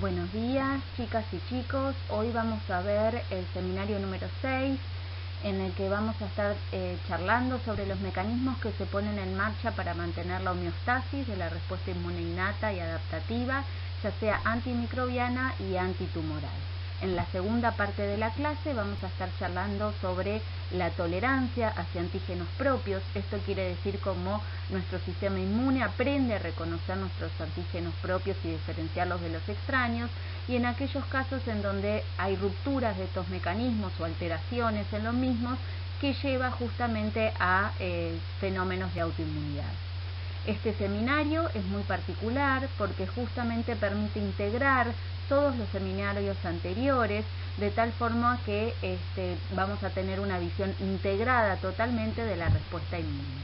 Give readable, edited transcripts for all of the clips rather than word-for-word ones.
Buenos días, chicas y chicos. Hoy vamos a ver el seminario número 6, en el que vamos a estar charlando sobre los mecanismos que se ponen en marcha para mantener la homeostasis de la respuesta inmune innata y adaptativa, ya sea antimicrobiana y antitumoral. En la segunda parte de la clase vamos a estar charlando sobre la tolerancia hacia antígenos propios. Esto quiere decir cómo nuestro sistema inmune aprende a reconocer nuestros antígenos propios y diferenciarlos de los extraños, y en aquellos casos en donde hay rupturas de estos mecanismos o alteraciones en los mismos que lleva justamente a fenómenos de autoinmunidad. Este seminario es muy particular porque justamente permite integrar todos los seminarios anteriores, de tal forma que vamos a tener una visión integrada totalmente de la respuesta inmune.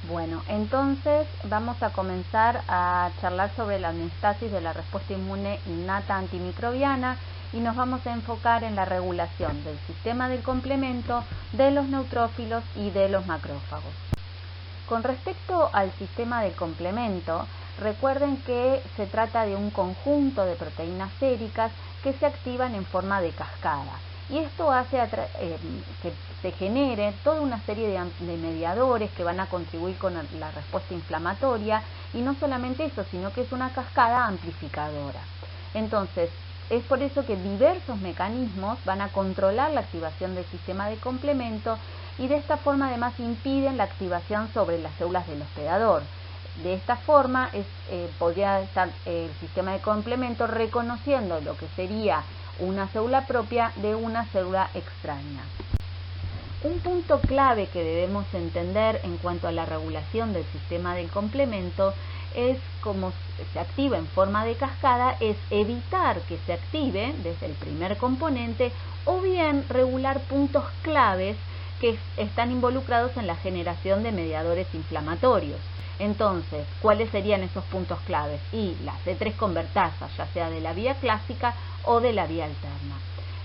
Bueno, entonces vamos a comenzar a charlar sobre la homeostasis de la respuesta inmune innata antimicrobiana y nos vamos a enfocar en la regulación del sistema del complemento, de los neutrófilos y de los macrófagos. Con respecto al sistema de complemento, recuerden que se trata de un conjunto de proteínas séricas que se activan en forma de cascada, y esto hace que se genere toda una serie de mediadores que van a contribuir con la respuesta inflamatoria, y no solamente eso, sino que es una cascada amplificadora. Entonces, es por eso que diversos mecanismos van a controlar la activación del sistema de complemento, y de esta forma además impiden la activación sobre las células del hospedador. De esta forma podría estar el sistema de complemento reconociendo lo que sería una célula propia de una célula extraña. Un punto clave que debemos entender en cuanto a la regulación del sistema del complemento es cómo se activa en forma de cascada, es evitar que se active desde el primer componente o bien regular puntos claves que están involucrados en la generación de mediadores inflamatorios. Entonces, ¿cuáles serían esos puntos claves? Y la C3 convertasa, ya sea de la vía clásica o de la vía alterna.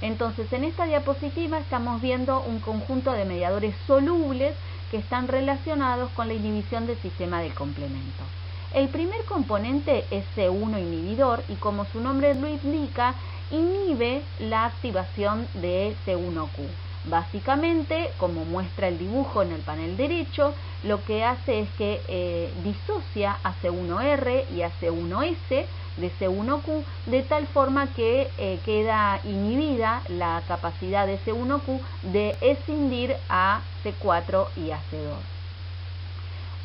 Entonces, en esta diapositiva estamos viendo un conjunto de mediadores solubles que están relacionados con la inhibición del sistema del complemento. El primer componente es C1 inhibidor y, como su nombre lo indica, inhibe la activación de C1Q. Básicamente, como muestra el dibujo en el panel derecho, lo que hace es que disocia a C1R y a C1S de C1Q, de tal forma que queda inhibida la capacidad de C1Q de escindir a C4 y a C2.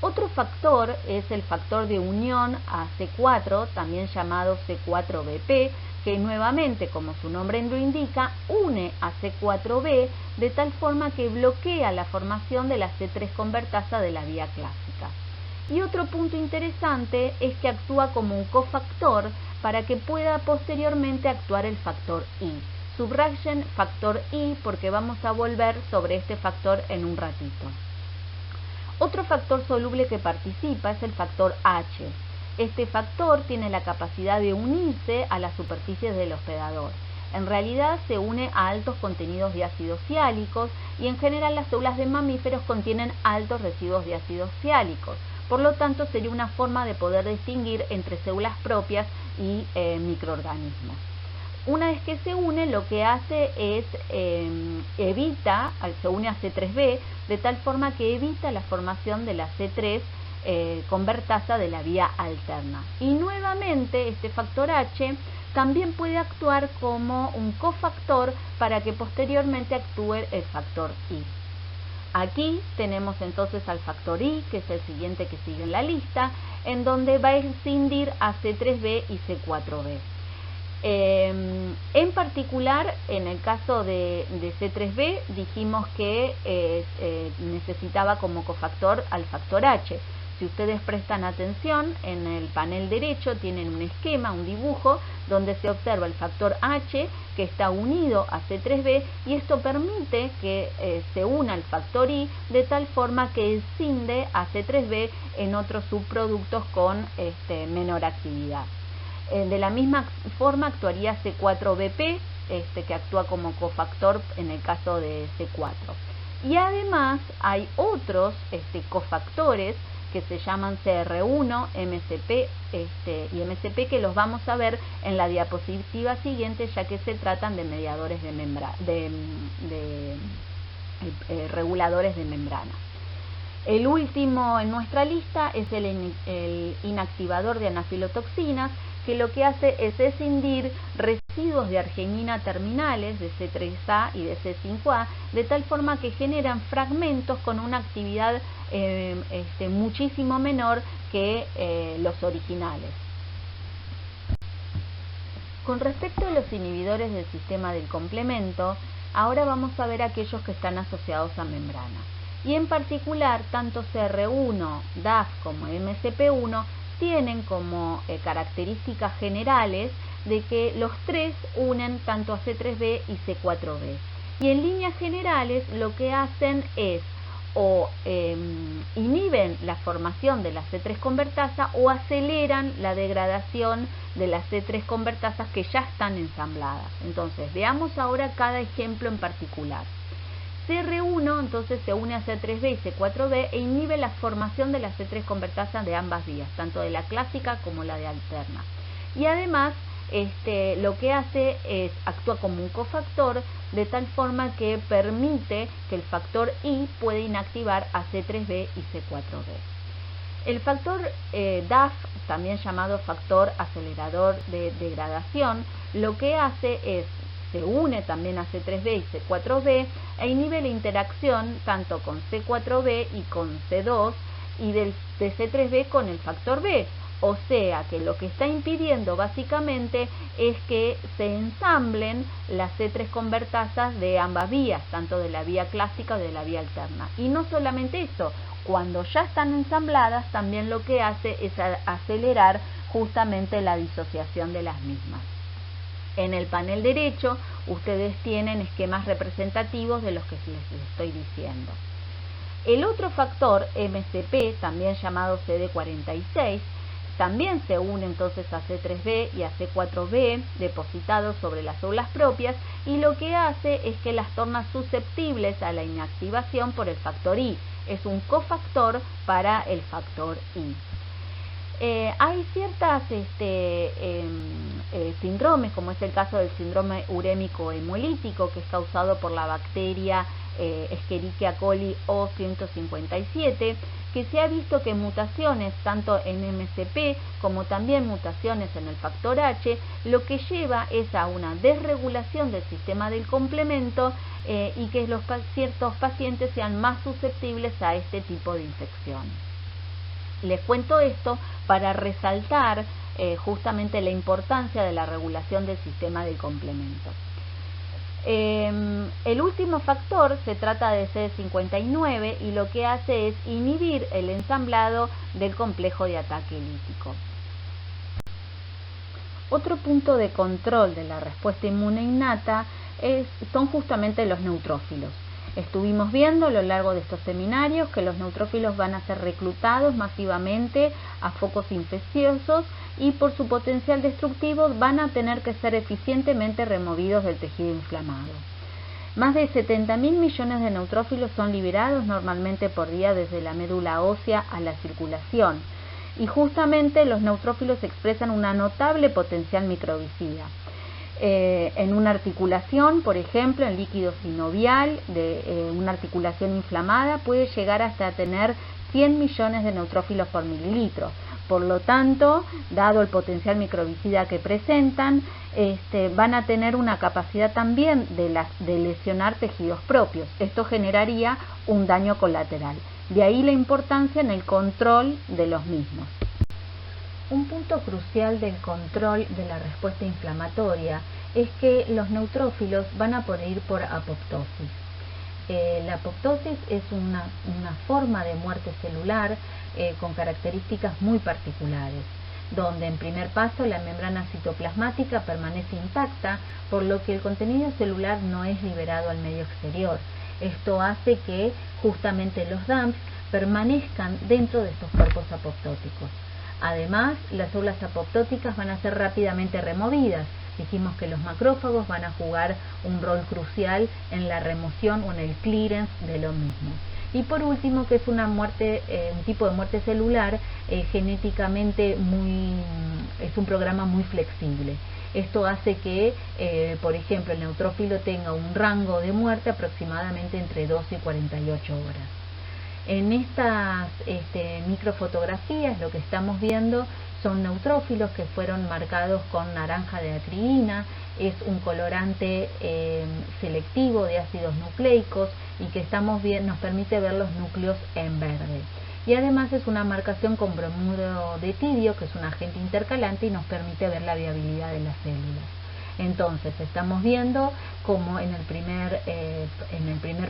Otro factor es el factor de unión a C4, también llamado C4BP, que nuevamente, como su nombre lo indica, une a C4B de tal forma que bloquea la formación de la C3 convertasa de la vía clásica. Y otro punto interesante es que actúa como un cofactor para que pueda posteriormente actuar el factor I. Subrayen factor I porque vamos a volver sobre este factor en un ratito. Otro factor soluble que participa es el factor H. Este factor tiene la capacidad de unirse a las superficies del hospedador. En realidad se une a altos contenidos de ácidos siálicos, y en general las células de mamíferos contienen altos residuos de ácidos siálicos. Por lo tanto, sería una forma de poder distinguir entre células propias y microorganismos. Una vez que se une, lo que hace es se une a C3b, de tal forma que evita la formación de la C3 convertasa de la vía alterna. Y nuevamente este factor H también puede actuar como un cofactor para que posteriormente actúe el factor I. Aquí tenemos entonces al factor I, que es el siguiente que sigue en la lista, en donde va a escindir a C3b y C4b. En particular, en el caso de C3b, dijimos que necesitaba como cofactor al factor H. Si ustedes prestan atención, en el panel derecho tienen un esquema, un dibujo, donde se observa el factor H que está unido a C3b, y esto permite que se una al factor I de tal forma que escinde a C3b en otros subproductos con menor actividad. De la misma forma actuaría C4BP, que actúa como cofactor en el caso de C4. Y además hay otros cofactores que se llaman CR1, MCP y MCP, que los vamos a ver en la diapositiva siguiente, ya que se tratan de mediadores de reguladores de membrana. El último en nuestra lista es el inactivador de anafilotoxinas, que lo que hace es escindir residuos de arginina terminales de C3A y de C5A, de tal forma que generan fragmentos con una actividad muchísimo menor que los originales. Con respecto a los inhibidores del sistema del complemento, ahora vamos a ver aquellos que están asociados a membrana. Y en particular, tanto CR1, DAF como MCP1 tienen como características generales de que los tres unen tanto a C3b y C4b. Y en líneas generales lo que hacen es o inhiben la formación de la C3 convertasa o aceleran la degradación de las C3 convertasas que ya están ensambladas. Entonces, veamos ahora cada ejemplo en particular. CR1 entonces se une a C3b y C4b e inhibe la formación de la C3 convertasa de ambas vías, tanto de la clásica como la de alterna. Y además lo que hace es actúa como un cofactor, de tal forma que permite que el factor I pueda inactivar a C3b y C4b. El factor DAF, también llamado factor acelerador de degradación, lo que hace es se une también a C3b y C4b e inhibe la interacción tanto con C4b y con C2 y de C3b con el factor B. O sea que lo que está impidiendo básicamente es que se ensamblen las C3 convertasas de ambas vías, tanto de la vía clásica o de la vía alterna. Y no solamente eso, cuando ya están ensambladas también lo que hace es acelerar justamente la disociación de las mismas. En el panel derecho ustedes tienen esquemas representativos de los que les estoy diciendo. El otro factor, MCP, también llamado CD46, también se une entonces a C3b y a C4b depositados sobre las células propias, y lo que hace es que las torna susceptibles a la inactivación por el factor I. Es un cofactor para el factor I. Hay ciertas síndromes, como es el caso del síndrome urémico hemolítico, que es causado por la bacteria Escherichia coli O157, que se ha visto que mutaciones tanto en MCP como también mutaciones en el factor H, lo que lleva es a una desregulación del sistema del complemento y que ciertos pacientes sean más susceptibles a este tipo de infecciones. Les cuento esto para resaltar justamente la importancia de la regulación del sistema del complemento. El último factor se trata de CD59 y lo que hace es inhibir el ensamblado del complejo de ataque lítico. Otro punto de control de la respuesta inmune innata son justamente los neutrófilos. Estuvimos viendo a lo largo de estos seminarios que los neutrófilos van a ser reclutados masivamente a focos infecciosos y por su potencial destructivo van a tener que ser eficientemente removidos del tejido inflamado. Más de 70.000 millones de neutrófilos son liberados normalmente por día desde la médula ósea a la circulación, y justamente los neutrófilos expresan una notable potencial microbicida. En una articulación, por ejemplo, en líquido sinovial de una articulación inflamada, puede llegar hasta tener 100 millones de neutrófilos por mililitro. Por lo tanto, dado el potencial microbicida que presentan, van a tener una capacidad también de lesionar tejidos propios. Esto generaría un daño colateral. De ahí la importancia en el control de los mismos. Un punto crucial del control de la respuesta inflamatoria es que los neutrófilos van a poder ir por apoptosis. La apoptosis es una forma de muerte celular con características muy particulares, donde en primer paso la membrana citoplasmática permanece intacta, por lo que el contenido celular no es liberado al medio exterior. Esto hace que justamente los DAMPs permanezcan dentro de estos cuerpos apoptóticos. Además, las células apoptóticas van a ser rápidamente removidas. Dijimos que los macrófagos van a jugar un rol crucial en la remoción o en el clearance de lo mismo. Y por último, que es una muerte, un tipo de muerte celular genéticamente es un programa muy flexible. Esto hace que, por ejemplo, el neutrófilo tenga un rango de muerte aproximadamente entre 12 y 48 horas. En estas microfotografías lo que estamos viendo son neutrófilos que fueron marcados con naranja de acriina. Es un colorante selectivo de ácidos nucleicos y que nos permite ver los núcleos en verde. Y además es una marcación con bromuro de tirio, que es un agente intercalante y nos permite ver la viabilidad de las células. Entonces estamos viendo como en el primer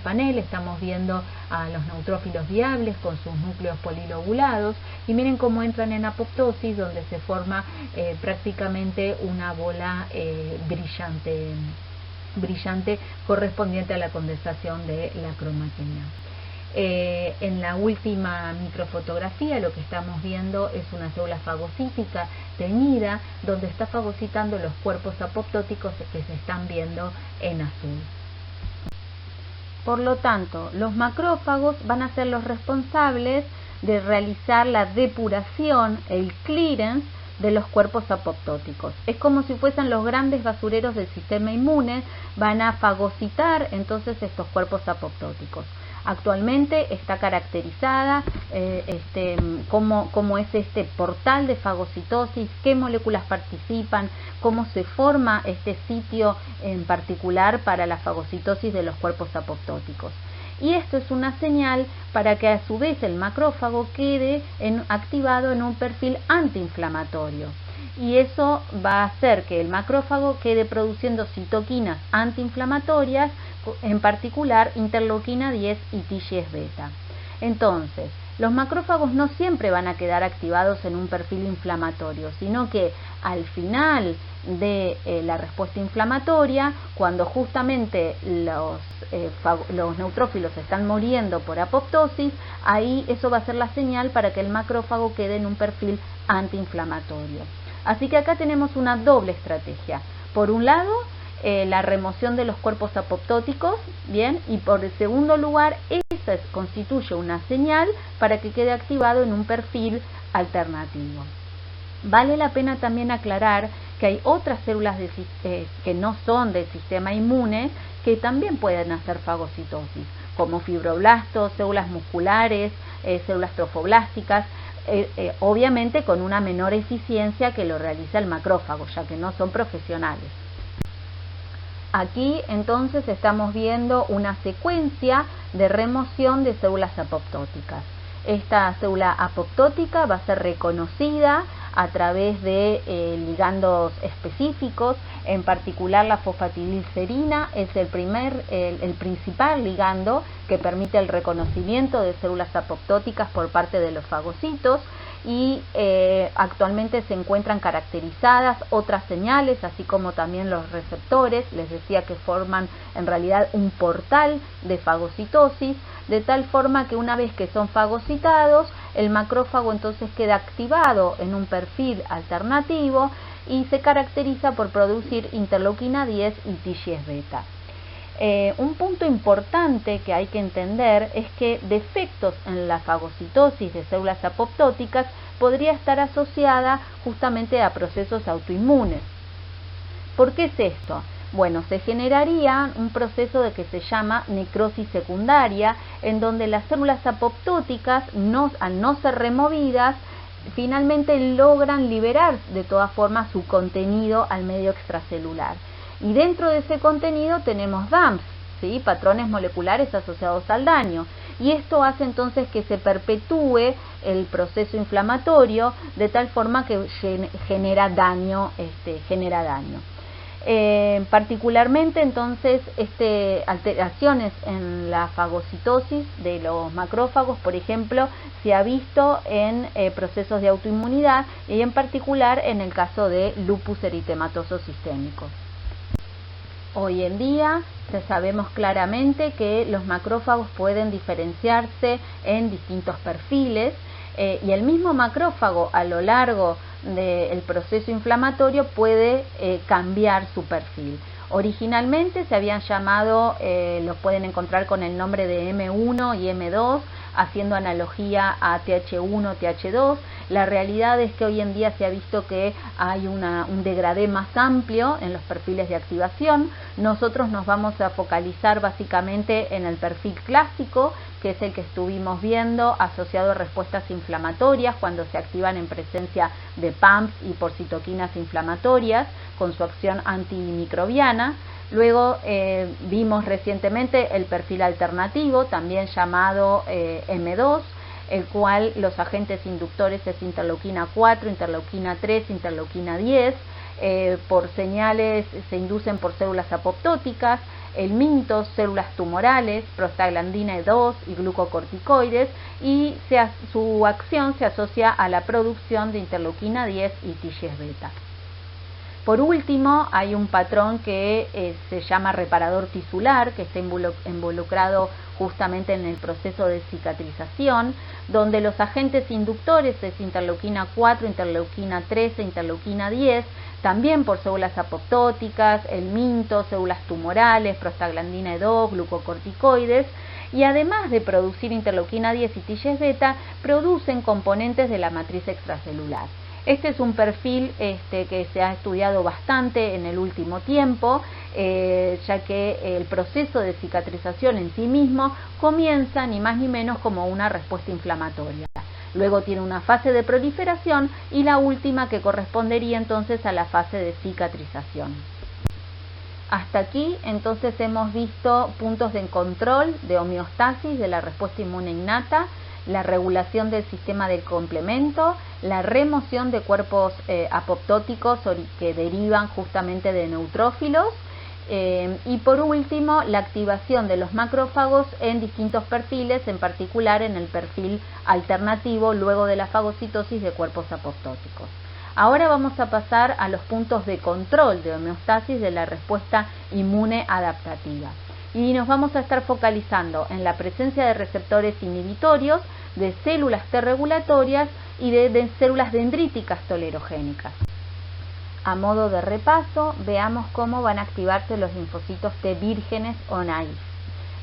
panel estamos viendo a los neutrófilos viables con sus núcleos polilobulados, y miren cómo entran en apoptosis, donde se forma prácticamente una bola brillante correspondiente a la condensación de la cromatina. En la última microfotografía lo que estamos viendo es una célula fagocítica teñida, donde está fagocitando los cuerpos apoptóticos que se están viendo en azul. Por lo tanto, los macrófagos van a ser los responsables de realizar la depuración, el clearance de los cuerpos apoptóticos. Es como si fuesen los grandes basureros del sistema inmune, van a fagocitar entonces estos cuerpos apoptóticos. Actualmente está caracterizada cómo es este portal de fagocitosis, qué moléculas participan, cómo se forma este sitio en particular para la fagocitosis de los cuerpos apoptóticos. Y esto es una señal para que a su vez el macrófago quede activado en un perfil antiinflamatorio. Y eso va a hacer que el macrófago quede produciendo citoquinas antiinflamatorias, en particular interleuquina 10 y TGF-beta. Entonces, los macrófagos no siempre van a quedar activados en un perfil inflamatorio, sino que al final de la respuesta inflamatoria, cuando justamente los neutrófilos están muriendo por apoptosis, ahí eso va a ser la señal para que el macrófago quede en un perfil antiinflamatorio. Así que acá tenemos una doble estrategia. Por un lado, la remoción de los cuerpos apoptóticos, bien, y por el segundo lugar, esa constituye una señal para que quede activado en un perfil alternativo. Vale la pena también aclarar que hay otras células que no son del sistema inmune que también pueden hacer fagocitosis, como fibroblastos, células musculares, células trofoblásticas, obviamente con una menor eficiencia que lo realiza el macrófago, ya que no son profesionales. Aquí entonces estamos viendo una secuencia de remoción de células apoptóticas. Esta célula apoptótica va a ser reconocida a través de ligandos específicos, en particular la fosfatidilcerina es el principal ligando que permite el reconocimiento de células apoptóticas por parte de los fagocitos, y actualmente se encuentran caracterizadas otras señales, así como también los receptores. Les decía que forman en realidad un portal de fagocitosis, de tal forma que una vez que son fagocitados, el macrófago entonces queda activado en un perfil alternativo y se caracteriza por producir interleuquina 10 y TGF-beta. Un punto importante que hay que entender es que defectos en la fagocitosis de células apoptóticas podría estar asociada justamente a procesos autoinmunes. ¿Por qué es esto? Bueno, se generaría un proceso de que se llama necrosis secundaria, en donde las células apoptóticas, al no ser removidas, finalmente logran liberar de todas formas su contenido al medio extracelular. Y dentro de ese contenido tenemos DAMPs, ¿sí? Patrones moleculares asociados al daño. Y esto hace entonces que se perpetúe el proceso inflamatorio de tal forma que genera daño. Particularmente entonces alteraciones en la fagocitosis de los macrófagos, por ejemplo, se ha visto en procesos de autoinmunidad y en particular en el caso de lupus eritematoso sistémico. Hoy en día ya sabemos claramente que los macrófagos pueden diferenciarse en distintos perfiles y el mismo macrófago a lo largo del proceso inflamatorio puede cambiar su perfil. Originalmente se habían llamado, los pueden encontrar con el nombre de M1 y M2, haciendo analogía a TH1, TH2. La realidad es que hoy en día se ha visto que hay un degradé más amplio en los perfiles de activación. Nosotros nos vamos a focalizar básicamente en el perfil clásico, que es el que estuvimos viendo asociado a respuestas inflamatorias cuando se activan en presencia de PAMPs y por citoquinas inflamatorias con su acción antimicrobiana. Luego vimos recientemente el perfil alternativo, también llamado M2, el cual los agentes inductores es interleuquina 4, interleuquina 3, interleuquina 10, por señales se inducen por células apoptóticas, el mintos, células tumorales, prostaglandina E2 y glucocorticoides, y su acción se asocia a la producción de interleuquina 10 y TGF beta. Por último, hay un patrón que se llama reparador tisular, que está involucrado justamente en el proceso de cicatrización, donde los agentes inductores es interleuquina 4, interleuquina 13, interleuquina 10, también por células apoptóticas, el minto, células tumorales, prostaglandina E2, glucocorticoides, y además de producir interleuquina 10 y TGF beta, producen componentes de la matriz extracelular. Este es un perfil que se ha estudiado bastante en el último tiempo, ya que el proceso de cicatrización en sí mismo comienza ni más ni menos como una respuesta inflamatoria. Luego tiene una fase de proliferación y la última que correspondería entonces a la fase de cicatrización. Hasta aquí entonces hemos visto puntos de control de homeostasis de la respuesta inmune innata, la regulación del sistema del complemento, la remoción de cuerpos apoptóticos que derivan justamente de neutrófilos, y por último la activación de los macrófagos en distintos perfiles, en particular en el perfil alternativo luego de la fagocitosis de cuerpos apoptóticos. Ahora vamos a pasar a los puntos de control de homeostasis de la respuesta inmune adaptativa. Y nos vamos a estar focalizando en la presencia de receptores inhibitorios, de células T regulatorias y de células dendríticas tolerogénicas. A modo de repaso, veamos cómo van a activarse los linfocitos T vírgenes o naïf.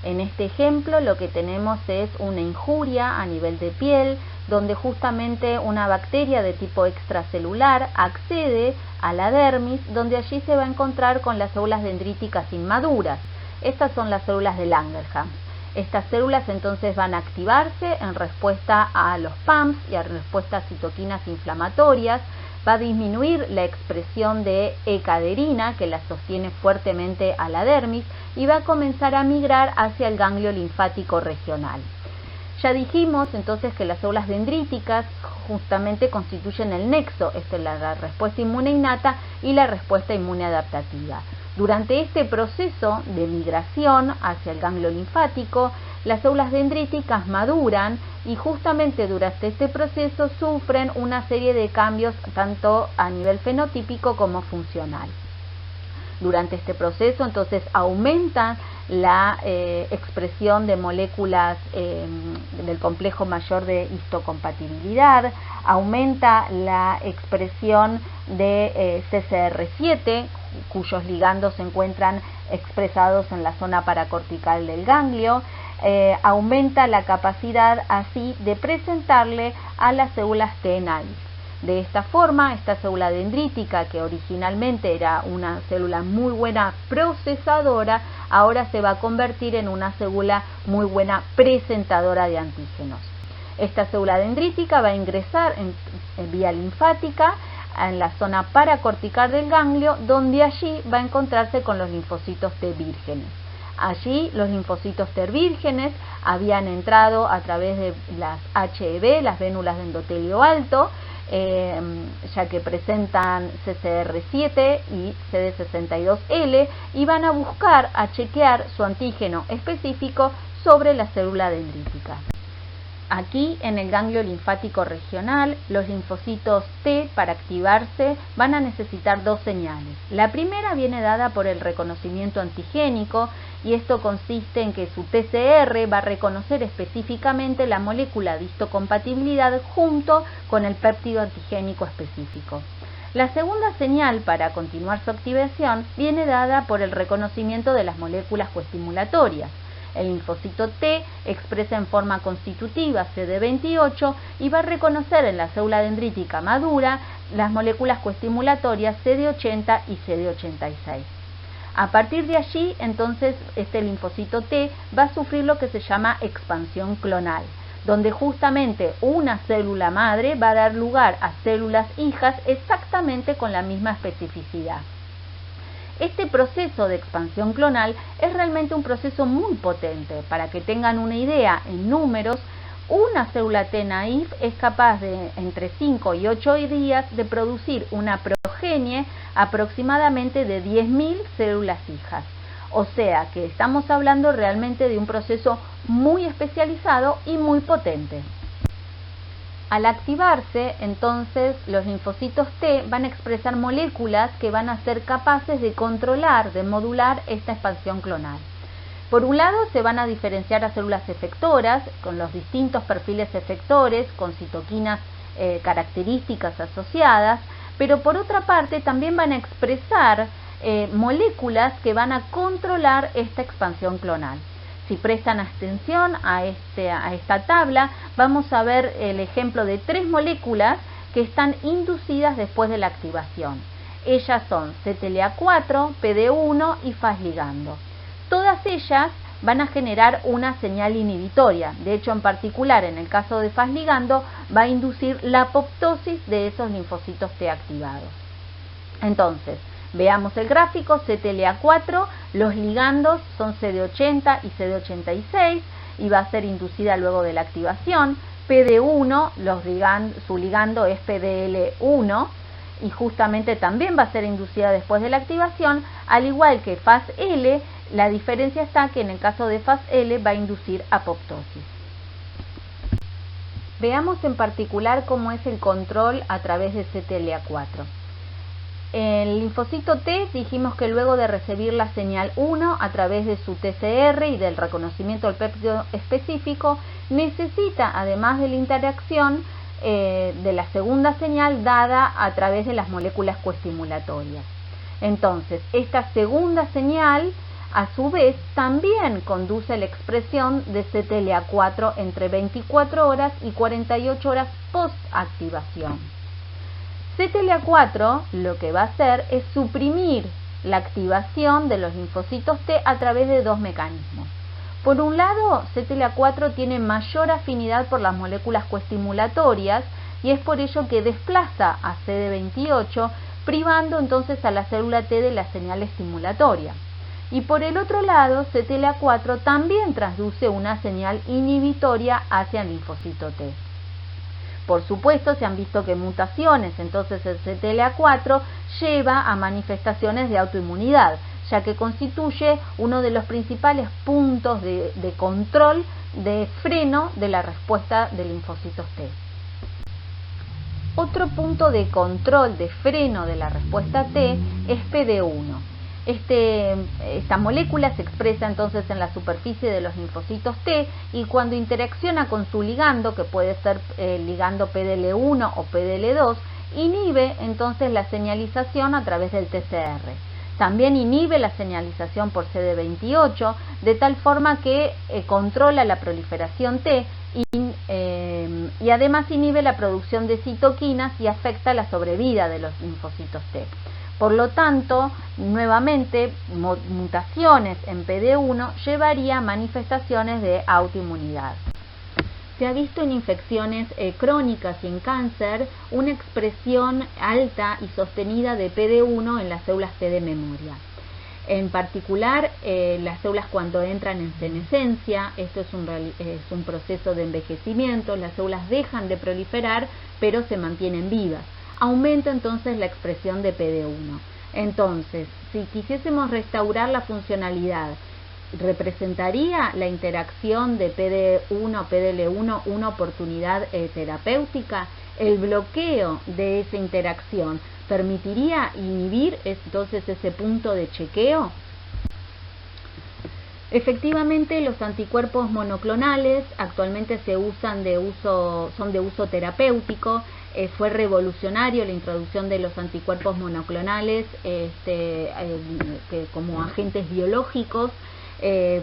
En este ejemplo lo que tenemos es una injuria a nivel de piel, donde justamente una bacteria de tipo extracelular accede a la dermis, donde allí se va a encontrar con las células dendríticas inmaduras. Estas son las células de Langerhans. Estas células entonces van a activarse en respuesta a los PAMPs y a respuesta a citoquinas inflamatorias. Va a disminuir la expresión de E-caderina, que la sostiene fuertemente a la dermis, y va a comenzar a migrar hacia el ganglio linfático regional. Ya dijimos entonces que las células dendríticas justamente constituyen el nexo entre la respuesta inmune innata y la respuesta inmune adaptativa. Durante este proceso de migración hacia el ganglio linfático, las células dendríticas maduran y justamente durante este proceso sufren una serie de cambios tanto a nivel fenotípico como funcional. Durante este proceso entonces aumenta la expresión de moléculas del complejo mayor de histocompatibilidad, aumenta la expresión de CCR7, cuyos ligandos se encuentran expresados en la zona paracortical del ganglio, aumenta la capacidad así de presentarle a las células T naïf. De esta forma, esta célula dendrítica, que originalmente era una célula muy buena procesadora, ahora se va a convertir en una célula muy buena presentadora de antígenos. Esta célula dendrítica va a ingresar en vía linfática en la zona paracortical del ganglio, donde allí va a encontrarse con los linfocitos T vírgenes. Allí los linfocitos T vírgenes habían entrado a través de las HEB, las vénulas de endotelio alto, ya que presentan CCR7 y CD62L, y van a buscar a chequear su antígeno específico sobre la célula dendrítica. Aquí en el ganglio linfático regional, los linfocitos T para activarse van a necesitar dos señales. La primera viene dada por el reconocimiento antigénico, y esto consiste en que su TCR va a reconocer específicamente la molécula de histocompatibilidad junto con el péptido antigénico específico. La segunda señal para continuar su activación viene dada por el reconocimiento de las moléculas coestimulatorias. El linfocito T expresa en forma constitutiva CD28 y va a reconocer en la célula dendrítica madura las moléculas coestimulatorias CD80 y CD86. A partir de allí, entonces, este linfocito T va a sufrir lo que se llama expansión clonal, donde justamente una célula madre va a dar lugar a células hijas exactamente con la misma especificidad. Este proceso de expansión clonal es realmente un proceso muy potente. Para que tengan una idea en números, una célula T naïf es capaz de entre 5 y 8 días de producir una progenie aproximadamente de 10.000 células hijas. O sea que estamos hablando realmente de un proceso muy especializado y muy potente. Al activarse, entonces, los linfocitos T van a expresar moléculas que van a ser capaces de controlar, de modular esta expansión clonal. Por un lado, se van a diferenciar a células efectoras, con los distintos perfiles efectores, con citoquinas características asociadas, pero por otra parte también van a expresar moléculas que van a controlar esta expansión clonal. Si prestan atención a esta tabla, vamos a ver el ejemplo de 3 moléculas que están inducidas después de la activación. Ellas son CTLA4, PD1 y Fas ligando. Todas ellas van a generar una señal inhibitoria. De hecho, en particular, en el caso de Fas ligando, va a inducir la apoptosis de esos linfocitos T activados. Entonces, veamos el gráfico. CTLA4, los ligandos son CD80 y CD86 y va a ser inducida luego de la activación. PD1, su ligando es PDL1 y justamente también va a ser inducida después de la activación, al igual que FASL. La diferencia está que en el caso de FASL va a inducir apoptosis. Veamos en particular cómo es el control a través de CTLA4. El linfocito T dijimos que luego de recibir la señal 1 a través de su TCR y del reconocimiento del péptido específico, necesita, además de la interacción de la segunda señal dada a través de las moléculas coestimulatorias. Entonces, esta segunda señal, a su vez, también conduce a la expresión de CTLA4 entre 24 horas y 48 horas post-activación. CTLA4 lo que va a hacer es suprimir la activación de los linfocitos T a través de 2 mecanismos. Por un lado, CTLA4 tiene mayor afinidad por las moléculas coestimulatorias y es por ello que desplaza a CD28, privando entonces a la célula T de la señal estimulatoria. Y por el otro lado, CTLA4 también transduce una señal inhibitoria hacia el linfocito T. Por supuesto, se han visto que mutaciones, entonces el CTLA4 lleva a manifestaciones de autoinmunidad, ya que constituye uno de los principales puntos de control, de freno de la respuesta de linfocitos T. Otro punto de control, de freno de la respuesta T es PD1. Esta molécula se expresa entonces en la superficie de los linfocitos T y cuando interacciona con su ligando, que puede ser el ligando PDL1 o PDL2, inhibe entonces la señalización a través del TCR. También inhibe la señalización por CD28, de tal forma que controla la proliferación T y además inhibe la producción de citoquinas y afecta la sobrevida de los linfocitos T. Por lo tanto, nuevamente, mutaciones en PD1 llevaría a manifestaciones de autoinmunidad. Se ha visto en infecciones crónicas y en cáncer una expresión alta y sostenida de PD1 en las células T de memoria. En particular, las células cuando entran en senescencia, esto es un proceso de envejecimiento, las células dejan de proliferar pero se mantienen vivas. Aumenta entonces la expresión de PD1. Entonces, si quisiésemos restaurar la funcionalidad, ¿representaría la interacción de PD1 PDL1 una oportunidad terapéutica? ¿El bloqueo de esa interacción permitiría inhibir entonces ese punto de chequeo? Efectivamente, los anticuerpos monoclonales actualmente son de uso terapéutico. fue revolucionario la introducción de los anticuerpos monoclonales como agentes biológicos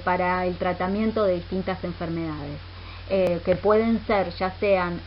para el tratamiento de distintas enfermedades. Que pueden ser ya sean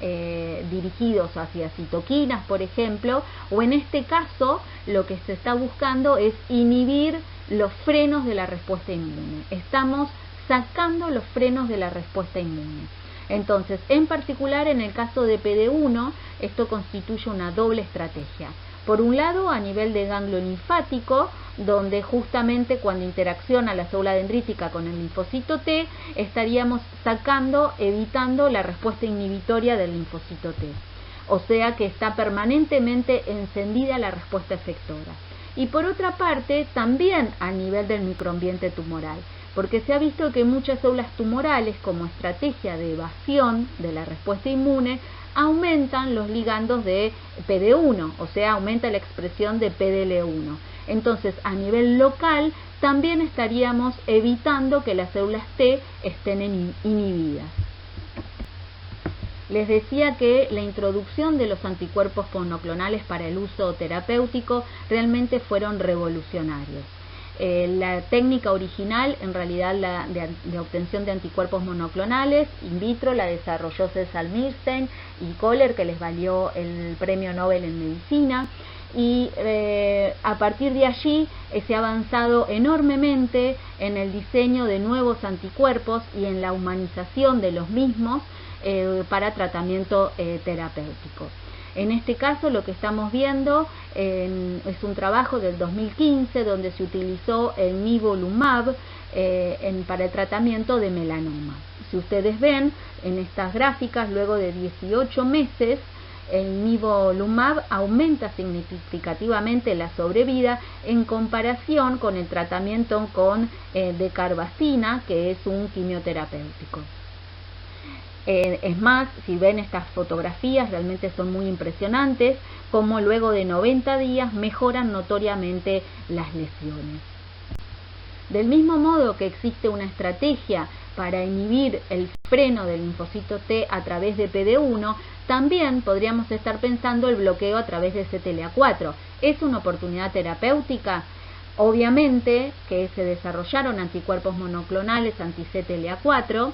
dirigidos hacia citoquinas, por ejemplo, o en este caso lo que se está buscando es inhibir los frenos de la respuesta inmune. Estamos sacando los frenos de la respuesta inmune. Entonces, en particular en el caso de PD1, esto constituye una doble estrategia. Por un lado, a nivel de ganglio linfático, donde justamente cuando interacciona la célula dendrítica con el linfocito T, estaríamos evitando la respuesta inhibitoria del linfocito T. O sea que está permanentemente encendida la respuesta efectora. Y por otra parte, también a nivel del microambiente tumoral, porque se ha visto que muchas células tumorales, como estrategia de evasión de la respuesta inmune, aumentan los ligandos de PD1, o sea, aumenta la expresión de PDL1. Entonces, a nivel local, también estaríamos evitando que las células T estén inhibidas. Les decía que la introducción de los anticuerpos monoclonales para el uso terapéutico realmente fueron revolucionarios. La técnica original, en realidad de obtención de anticuerpos monoclonales in vitro, la desarrolló Cecil Milstein y Kohler, que les valió el premio Nobel en medicina, y a partir de allí se ha avanzado enormemente en el diseño de nuevos anticuerpos y en la humanización de los mismos para tratamiento terapéutico. En este caso lo que estamos viendo es un trabajo del 2015 donde se utilizó el nivolumab para el tratamiento de melanoma. Si ustedes ven en estas gráficas, luego de 18 meses, el nivolumab aumenta significativamente la sobrevida en comparación con el tratamiento con decarbazina, que es un quimioterapéutico. Es más, si ven estas fotografías, realmente son muy impresionantes, como luego de 90 días mejoran notoriamente las lesiones. Del mismo modo que existe una estrategia para inhibir el freno del linfocito T a través de PD1, también podríamos estar pensando el bloqueo a través de CTLA4. ¿Es una oportunidad terapéutica? Obviamente que se desarrollaron anticuerpos monoclonales anti-CTLA4,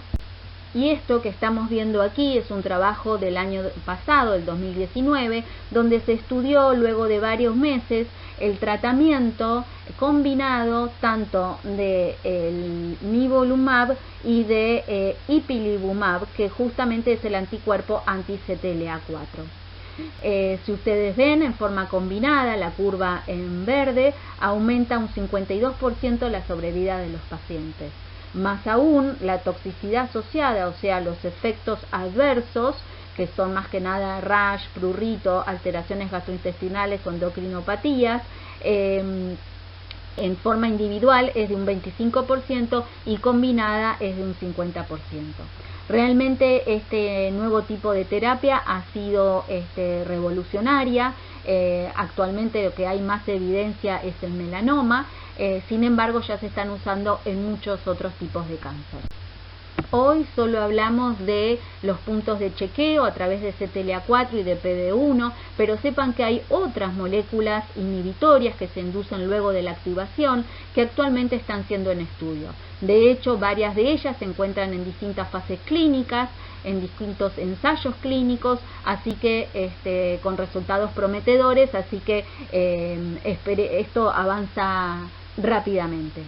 y esto que estamos viendo aquí es un trabajo del año pasado, el 2019, donde se estudió luego de varios meses el tratamiento combinado tanto de el nivolumab y de ipilimumab, que justamente es el anticuerpo anti-CTLA4. Si ustedes ven en forma combinada, la curva en verde aumenta un 52% la sobrevida de los pacientes. Más aún, la toxicidad asociada, o sea, los efectos adversos, que son más que nada rash, prurito, alteraciones gastrointestinales o endocrinopatías, en forma individual es de un 25% y combinada es de un 50%. Realmente este nuevo tipo de terapia ha sido revolucionaria. Actualmente lo que hay más evidencia es el melanoma, sin embargo ya se están usando en muchos otros tipos de cáncer. Hoy solo hablamos de los puntos de chequeo a través de CTLA4 y de PD1, pero sepan que hay otras moléculas inhibitorias que se inducen luego de la activación que actualmente están siendo en estudio. De hecho, varias de ellas se encuentran en distintas fases clínicas, en distintos ensayos clínicos, así que con resultados prometedores, así que esto avanza rápidamente.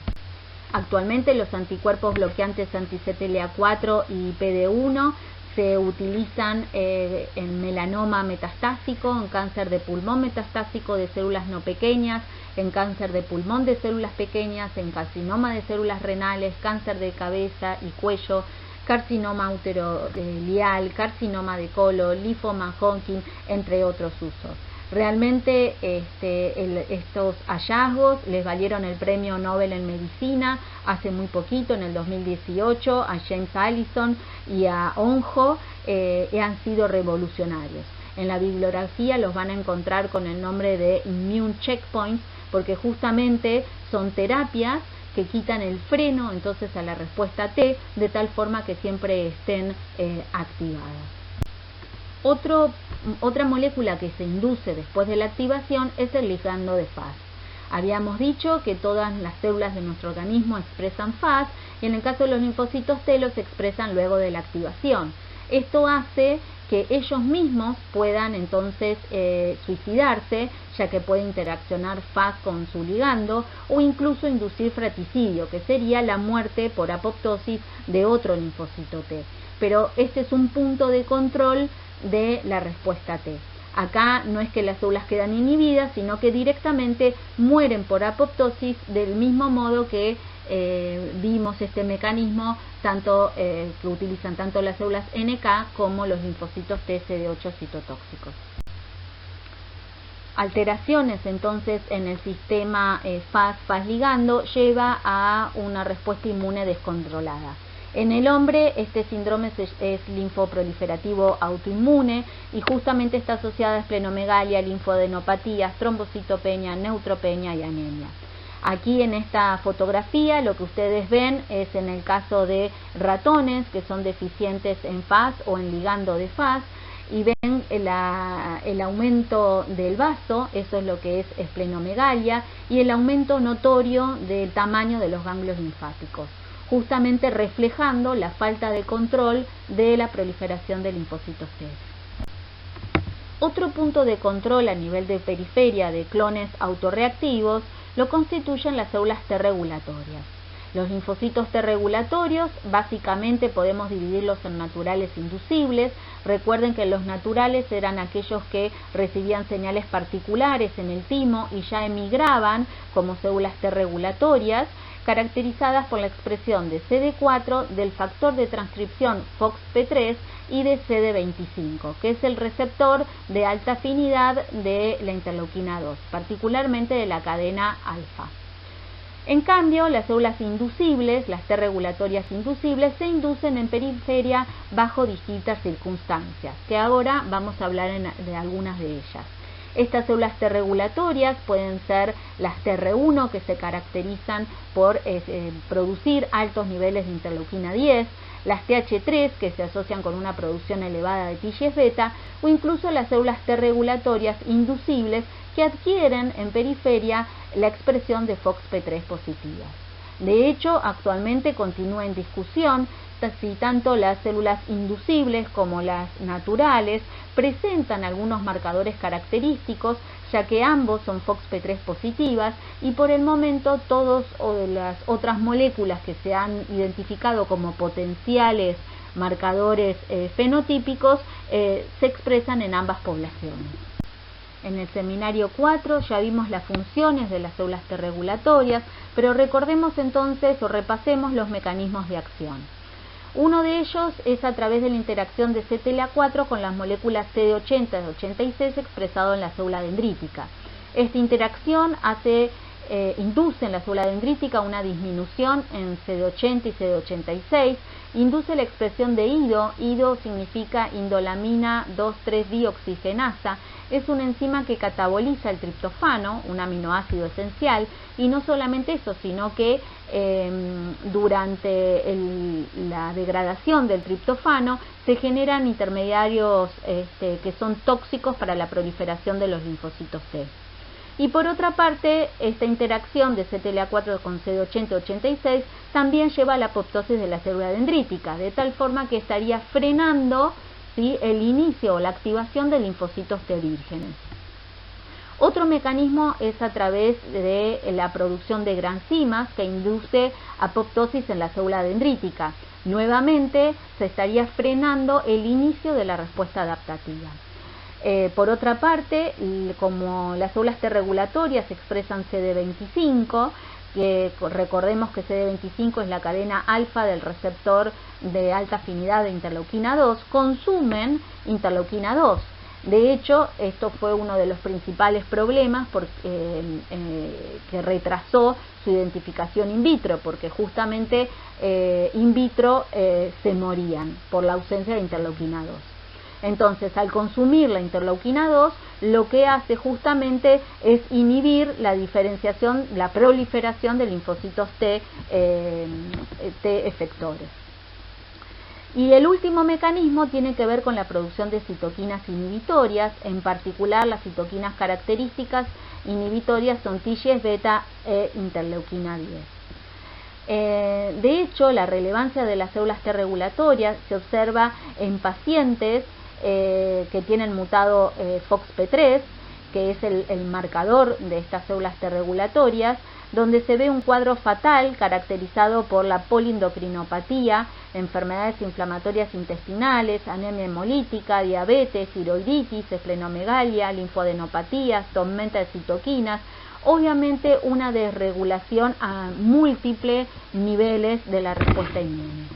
Actualmente los anticuerpos bloqueantes anti-CTLA4 y PD1 se utilizan en melanoma metastásico, en cáncer de pulmón metastásico de células no pequeñas, en cáncer de pulmón de células pequeñas, en carcinoma de células renales, cáncer de cabeza y cuello, carcinoma uterolial, carcinoma de colon, linfoma Hodgkin, entre otros usos. Realmente estos hallazgos les valieron el premio Nobel en medicina hace muy poquito, en el 2018, a James Allison y a Onjo, han sido revolucionarios. En la bibliografía los van a encontrar con el nombre de Immune Checkpoints, porque justamente son terapias que quitan el freno entonces a la respuesta T, de tal forma que siempre estén activadas. Otra molécula que se induce después de la activación es el ligando de Fas. Habíamos dicho que todas las células de nuestro organismo expresan Fas y en el caso de los linfocitos T los expresan luego de la activación. Esto hace que ellos mismos puedan entonces suicidarse, ya que puede interaccionar Fas con su ligando, o incluso inducir fratricidio, que sería la muerte por apoptosis de otro linfocito T. Pero este es un punto de control de la respuesta T. Acá no es que las células quedan inhibidas, sino que directamente mueren por apoptosis, del mismo modo que vimos este mecanismo que utilizan tanto las células NK como los linfocitos T CD8 citotóxicos. Alteraciones entonces en el sistema Fas ligando lleva a una respuesta inmune descontrolada. En el hombre este síndrome es linfoproliferativo autoinmune y justamente está asociada a esplenomegalia, linfadenopatías, trombocitopenia, neutropenia y anemia. Aquí en esta fotografía lo que ustedes ven es en el caso de ratones que son deficientes en Fas o en ligando de Fas y ven el aumento del vaso, eso es lo que es esplenomegalia, y el aumento notorio del tamaño de los ganglios linfáticos, justamente reflejando la falta de control de la proliferación de linfocitos T. Otro punto de control a nivel de periferia de clones autorreactivos lo constituyen las células T regulatorias. Los linfocitos T regulatorios básicamente podemos dividirlos en naturales e inducibles. Recuerden que los naturales eran aquellos que recibían señales particulares en el timo y ya emigraban como células T regulatorias, caracterizadas por la expresión de CD4, del factor de transcripción FOXP3 y de CD25, que es el receptor de alta afinidad de la interleuquina 2, particularmente de la cadena alfa. En cambio, las células inducibles, las T regulatorias inducibles, se inducen en periferia bajo distintas circunstancias, que ahora vamos a hablar de algunas de ellas. Estas células T regulatorias pueden ser las TR1, que se caracterizan por producir altos niveles de interleuquina 10, las TH3, que se asocian con una producción elevada de TGF-beta, o incluso las células T regulatorias inducibles, que adquieren en periferia la expresión de FOXP3 positivas. De hecho, actualmente continúa en discusión si tanto las células inducibles como las naturales presentan algunos marcadores característicos, ya que ambos son FOXP3 positivas y por el momento todas las otras moléculas que se han identificado como potenciales marcadores fenotípicos se expresan en ambas poblaciones. En el seminario 4 ya vimos las funciones de las células T regulatorias, pero recordemos entonces o repasemos los mecanismos de acción. Uno de ellos es a través de la interacción de CTLA4 con las moléculas CD80 y 86 expresado en la célula dendrítica. Esta interacción induce en la célula dendrítica una disminución en CD80 y CD86, induce la expresión de IDO. IDO significa indolamina 2,3-dioxigenasa. Es una enzima que cataboliza el triptofano, un aminoácido esencial, y no solamente eso, sino que durante la degradación del triptofano se generan intermediarios que son tóxicos para la proliferación de los linfocitos T. Y por otra parte, esta interacción de CTLA4 con CD80 y 86 también lleva a la apoptosis de la célula dendrítica, de tal forma que estaría frenando el inicio o la activación de linfocitos T vírgenes. Otro mecanismo es a través de la producción de granzimas que induce apoptosis en la célula dendrítica. Nuevamente se estaría frenando el inicio de la respuesta adaptativa. Por otra parte, como las células T regulatorias expresan CD25, recordemos que CD25 es la cadena alfa del receptor de alta afinidad de interleuquina 2, consumen interleuquina 2. De hecho, esto fue uno de los principales problemas que retrasó su identificación in vitro, porque justamente in vitro se morían por la ausencia de interleuquina 2. Entonces, al consumir la interleuquina 2, lo que hace justamente es inhibir la diferenciación, la proliferación de linfocitos T efectores. Y el último mecanismo tiene que ver con la producción de citoquinas inhibitorias, en particular las citoquinas características inhibitorias son TGF-beta e interleuquina 10. De hecho, la relevancia de las células T regulatorias se observa en pacientes que tienen mutado FOXP3, que es el marcador de estas células T regulatorias, donde se ve un cuadro fatal caracterizado por la polindocrinopatía, enfermedades inflamatorias intestinales, anemia hemolítica, diabetes, tiroiditis, esplenomegalia, linfadenopatías, tormenta de citoquinas, obviamente una desregulación a múltiples niveles de la respuesta inmune.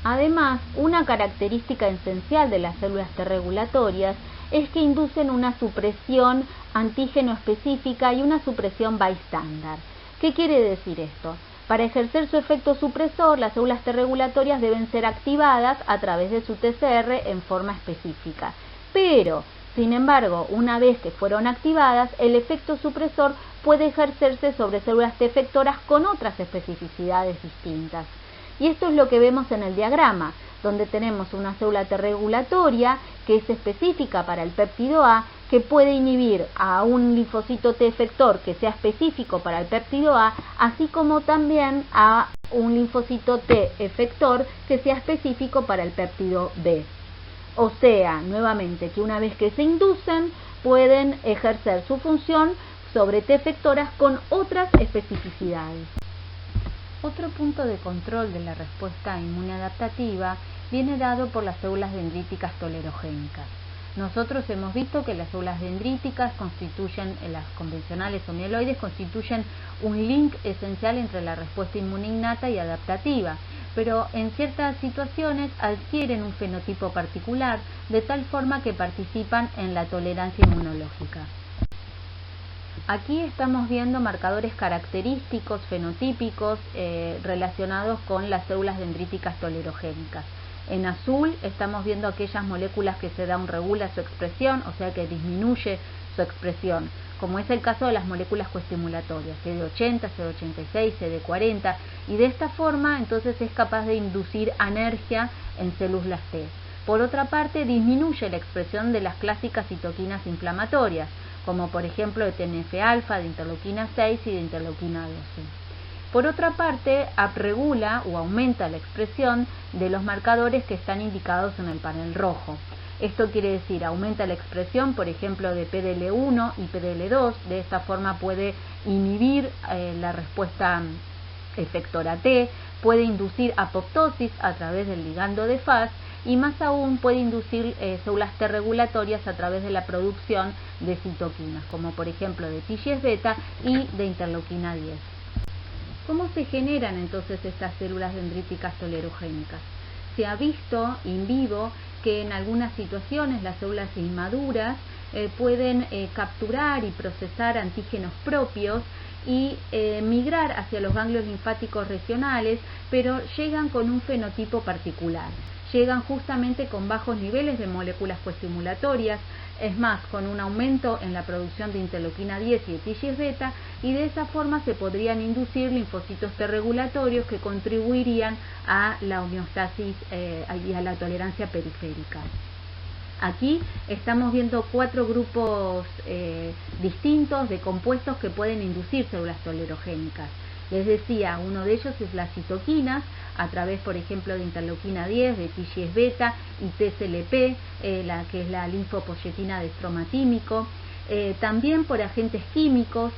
Además, una característica esencial de las células T regulatorias es que inducen una supresión antígeno específica y una supresión bystander. ¿Qué quiere decir esto? Para ejercer su efecto supresor, las células T regulatorias deben ser activadas a través de su TCR en forma específica. Pero, sin embargo, una vez que fueron activadas, el efecto supresor puede ejercerse sobre células T efectoras con otras especificidades distintas. Y esto es lo que vemos en el diagrama, donde tenemos una célula T regulatoria que es específica para el péptido A, que puede inhibir a un linfocito T efector que sea específico para el péptido A, así como también a un linfocito T efector que sea específico para el péptido B. O sea, nuevamente, que una vez que se inducen, pueden ejercer su función sobre T efectoras con otras especificidades. Otro punto de control de la respuesta inmune adaptativa viene dado por las células dendríticas tolerogénicas. Nosotros hemos visto que las células dendríticas constituyen, las convencionales o mieloides, constituyen un link esencial entre la respuesta inmune innata y adaptativa, pero en ciertas situaciones adquieren un fenotipo particular, de tal forma que participan en la tolerancia inmunológica. Aquí estamos viendo marcadores característicos, fenotípicos, relacionados con las células dendríticas tolerogénicas. En azul estamos viendo aquellas moléculas que regula su expresión, o sea que disminuye su expresión, como es el caso de las moléculas coestimulatorias, CD80, CD86, CD40, y de esta forma entonces es capaz de inducir anergia en células T. Por otra parte, disminuye la expresión de las clásicas citoquinas inflamatorias, como por ejemplo de TNF-alfa, de interleuquina 6 y de interleuquina 12. Por otra parte, upregula o aumenta la expresión de los marcadores que están indicados en el panel rojo. Esto quiere decir, aumenta la expresión, por ejemplo, de PDL1 y PDL2, de esta forma puede inhibir la respuesta efectora T, puede inducir apoptosis a través del ligando de Fas y más aún puede inducir células T regulatorias a través de la producción de citoquinas, como por ejemplo de TGF-beta y de interleuquina 10. ¿Cómo se generan entonces estas células dendríticas tolerogénicas? Se ha visto in vivo que en algunas situaciones las células inmaduras pueden capturar y procesar antígenos propios y migrar hacia los ganglios linfáticos regionales, pero llegan con un fenotipo particular. Llegan justamente con bajos niveles de moléculas coestimulatorias, es más, con un aumento en la producción de interleuquina 10 y de TGF-beta, y de esa forma se podrían inducir linfocitos T regulatorios que contribuirían a la homeostasis y a la tolerancia periférica. Aquí estamos viendo 4 grupos distintos de compuestos que pueden inducir células tolerogénicas. Les decía, uno de ellos es las citoquinas, a través, por ejemplo, de interleuquina 10, de TGF-beta y TSLP, que es la linfopoyetina de estromatímico. También por agentes químicos,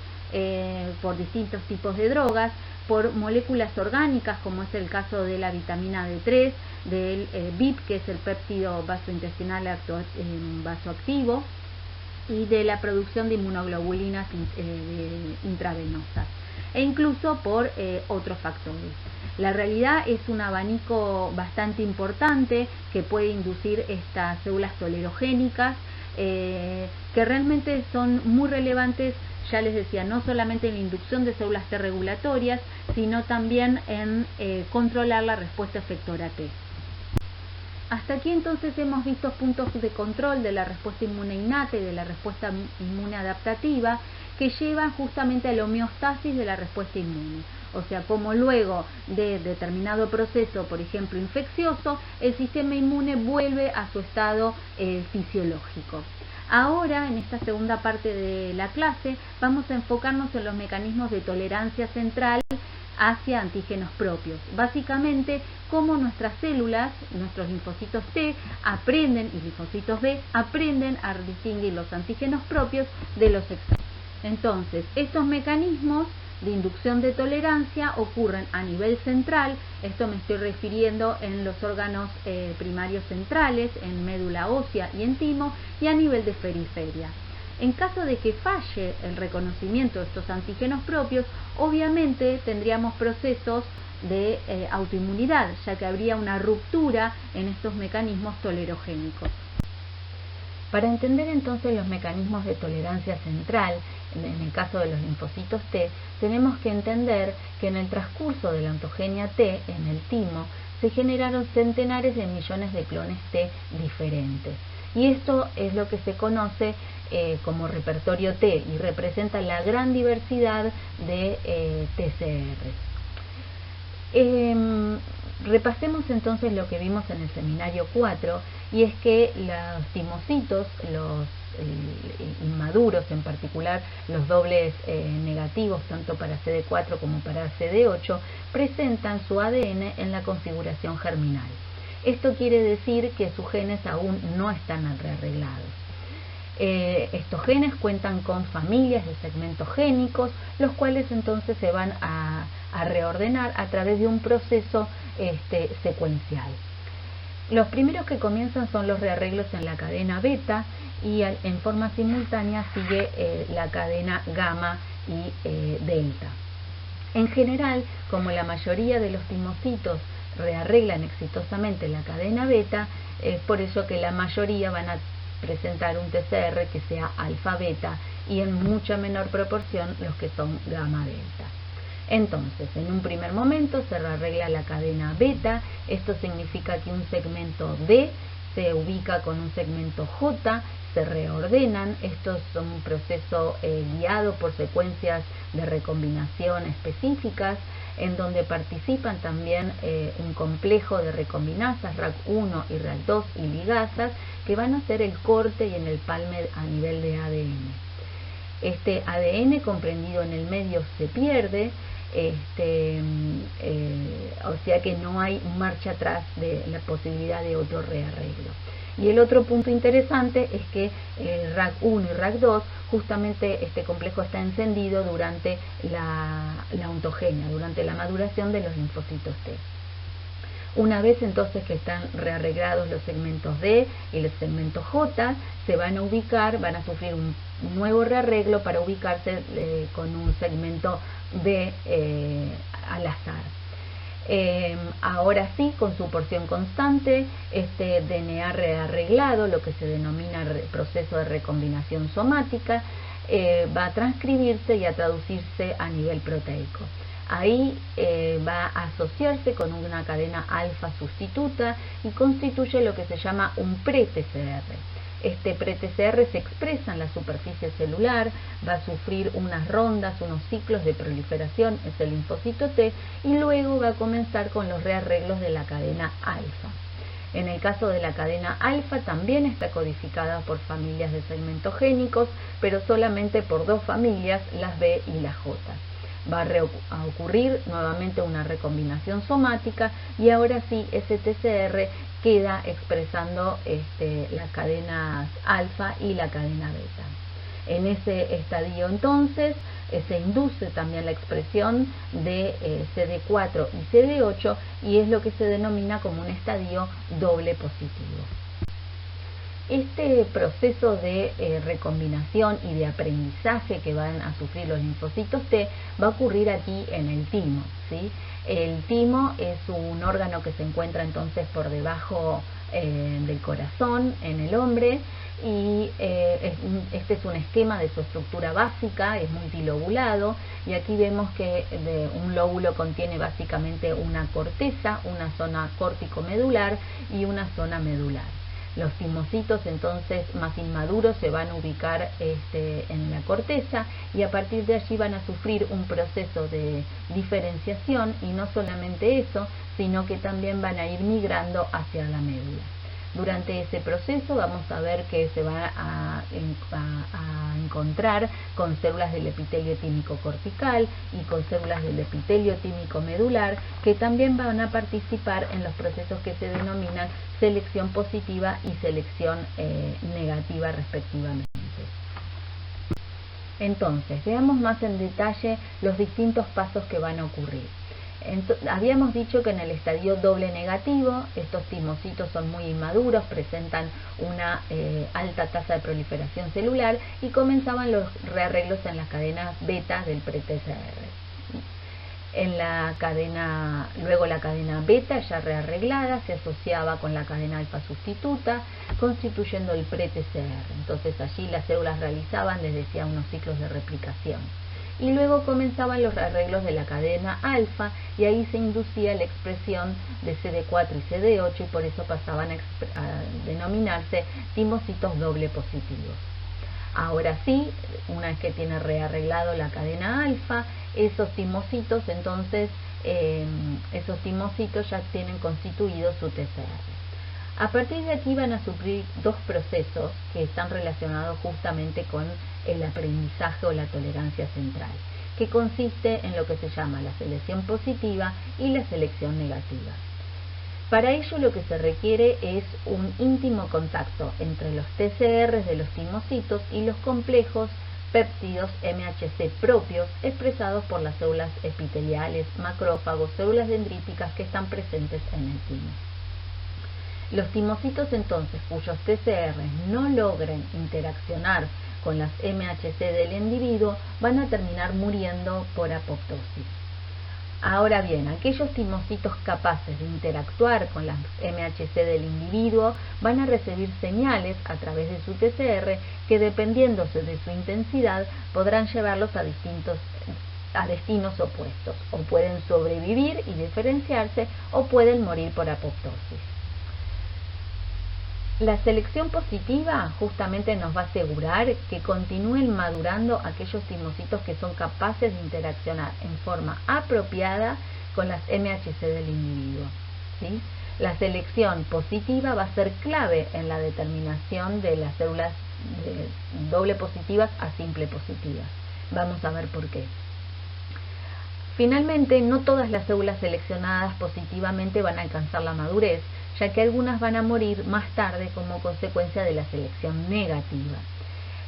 por distintos tipos de drogas, por moléculas orgánicas, como es el caso de la vitamina D3, del BIP, que es el péptido vasointestinal vasoactivo, y de la producción de inmunoglobulinas intravenosas, e incluso por otros factores. La realidad es un abanico bastante importante que puede inducir estas células tolerogénicas, que realmente son muy relevantes, ya les decía, no solamente en la inducción de células T regulatorias, sino también en controlar la respuesta efectora T. Hasta aquí entonces hemos visto puntos de control de la respuesta inmune innata y de la respuesta inmune adaptativa que llevan justamente a la homeostasis de la respuesta inmune. o sea, como luego de determinado proceso, por ejemplo, infeccioso, el sistema inmune vuelve a su estado fisiológico. Ahora, en esta segunda parte de la clase, vamos a enfocarnos en los mecanismos de tolerancia central hacia antígenos propios. Básicamente, cómo nuestras células, nuestros linfocitos T aprenden y linfocitos B aprenden a distinguir los antígenos propios de los extraños. Entonces, estos mecanismos de inducción de tolerancia ocurren a nivel central, esto me estoy refiriendo en los órganos primarios centrales, en médula ósea y en timo, y a nivel de periferia. En caso de que falle el reconocimiento de estos antígenos propios, obviamente tendríamos procesos de autoinmunidad, ya que habría una ruptura en estos mecanismos tolerogénicos. Para entender entonces los mecanismos de tolerancia central, en el caso de los linfocitos T, tenemos que entender que en el transcurso de la ontogenia T, en el timo, se generaron centenares de millones de clones T diferentes. Y esto es lo que se conoce como repertorio T y representa la gran diversidad de TCR. Repasemos entonces lo que vimos en el seminario 4, y es que los timocitos, los inmaduros en particular, los dobles negativos tanto para CD4 como para CD8, presentan su ADN en la configuración germinal. Esto quiere decir que sus genes aún no están rearreglados. Estos genes cuentan con familias de segmentos génicos, los cuales entonces se van a reordenar a través de un proceso secuencial. Los primeros que comienzan son los rearreglos en la cadena beta, y en forma simultánea sigue la cadena gamma y delta. En general, como la mayoría de los timocitos rearreglan exitosamente la cadena beta, es por eso que la mayoría van a presentar un TCR que sea alfa-beta, y en mucha menor proporción los que son gamma-delta. Entonces, en un primer momento se rearregla la cadena beta. Esto significa que un segmento D se ubica con un segmento J, se reordenan. Esto es un proceso guiado por secuencias de recombinación específicas, en donde participan también un complejo de recombinasas, RAC1 y RAC2 y ligasas, que van a hacer el corte y en el palme a nivel de ADN. Este ADN comprendido en el medio se pierde, o sea que no hay marcha atrás de la posibilidad de otro rearreglo. Y el otro punto interesante es que RAC1 y RAC2, justamente este complejo está encendido durante la ontogenia, durante la maduración de los linfocitos T. Una vez entonces que están rearreglados los segmentos D y los segmentos J, se van a ubicar, van a sufrir un nuevo rearreglo para ubicarse con un segmento B al azar. Ahora sí, con su porción constante, este DNA rearreglado, lo que se denomina proceso de recombinación somática, va a transcribirse y a traducirse a nivel proteico. Ahí va a asociarse con una cadena alfa sustituta y constituye lo que se llama un pre-TCR. Este pre-TCR se expresa en la superficie celular, va a sufrir unas rondas, unos ciclos de proliferación, es el linfocito T, y luego va a comenzar con los rearreglos de la cadena alfa. En el caso de la cadena alfa también está codificada por familias de segmentos génicos, pero solamente por dos familias, las B y las J. Va a ocurrir nuevamente una recombinación somática, y ahora sí ese TCR queda expresando las cadenas alfa y la cadena beta. En ese estadio entonces se induce también la expresión de CD4 y CD8, y es lo que se denomina como un estadio doble positivo. Este proceso de recombinación y de aprendizaje que van a sufrir los linfocitos T va a ocurrir aquí en el timo, ¿sí? El timo es un órgano que se encuentra entonces por debajo del corazón en el hombre, y este es un esquema de su estructura básica, es multilobulado, y aquí vemos que un lóbulo contiene básicamente una corteza, una zona córtico-medular y una zona medular. Los timocitos entonces más inmaduros se van a ubicar en la corteza y a partir de allí van a sufrir un proceso de diferenciación, y no solamente eso, sino que también van a ir migrando hacia la médula. Durante ese proceso vamos a ver que se va a encontrar con células del epitelio tímico cortical y con células del epitelio tímico medular, que también van a participar en los procesos que se denominan selección positiva y selección negativa respectivamente. Entonces, veamos más en detalle los distintos pasos que van a ocurrir. Habíamos dicho que en el estadio doble negativo, estos timocitos son muy inmaduros, presentan una alta tasa de proliferación celular y comenzaban los rearreglos en las cadenas beta del pre-TCR. Luego la cadena beta ya rearreglada se asociaba con la cadena alfa sustituta, constituyendo el pre-TCR. Entonces allí las células realizaban, les decía, unos ciclos de replicación. Y luego comenzaban los arreglos de la cadena alfa, y ahí se inducía la expresión de CD4 y CD8, y por eso pasaban a denominarse timocitos doble positivos. Ahora sí, una vez que tiene rearreglado la cadena alfa, esos timocitos ya tienen constituido su TCR. A partir de aquí van a sufrir dos procesos que están relacionados justamente con el aprendizaje o la tolerancia central, que consiste en lo que se llama la selección positiva y la selección negativa. Para ello lo que se requiere es un íntimo contacto entre los TCRs de los timocitos y los complejos péptidos MHC propios expresados por las células epiteliales, macrófagos, células dendríticas que están presentes en el timo. Los timocitos entonces cuyos TCRs no logren interaccionar con las MHC del individuo van a terminar muriendo por apoptosis. Ahora bien, aquellos timocitos capaces de interactuar con las MHC del individuo van a recibir señales a través de su TCR que, dependiéndose de su intensidad, podrán llevarlos a destinos opuestos, o pueden sobrevivir y diferenciarse o pueden morir por apoptosis. La selección positiva justamente nos va a asegurar que continúen madurando aquellos timocitos que son capaces de interaccionar en forma apropiada con las MHC del individuo, ¿sí? La selección positiva va a ser clave en la determinación de las células doble positivas a simple positivas. Vamos a ver por qué. Finalmente, no todas las células seleccionadas positivamente van a alcanzar la madurez, ya que algunas van a morir más tarde como consecuencia de la selección negativa.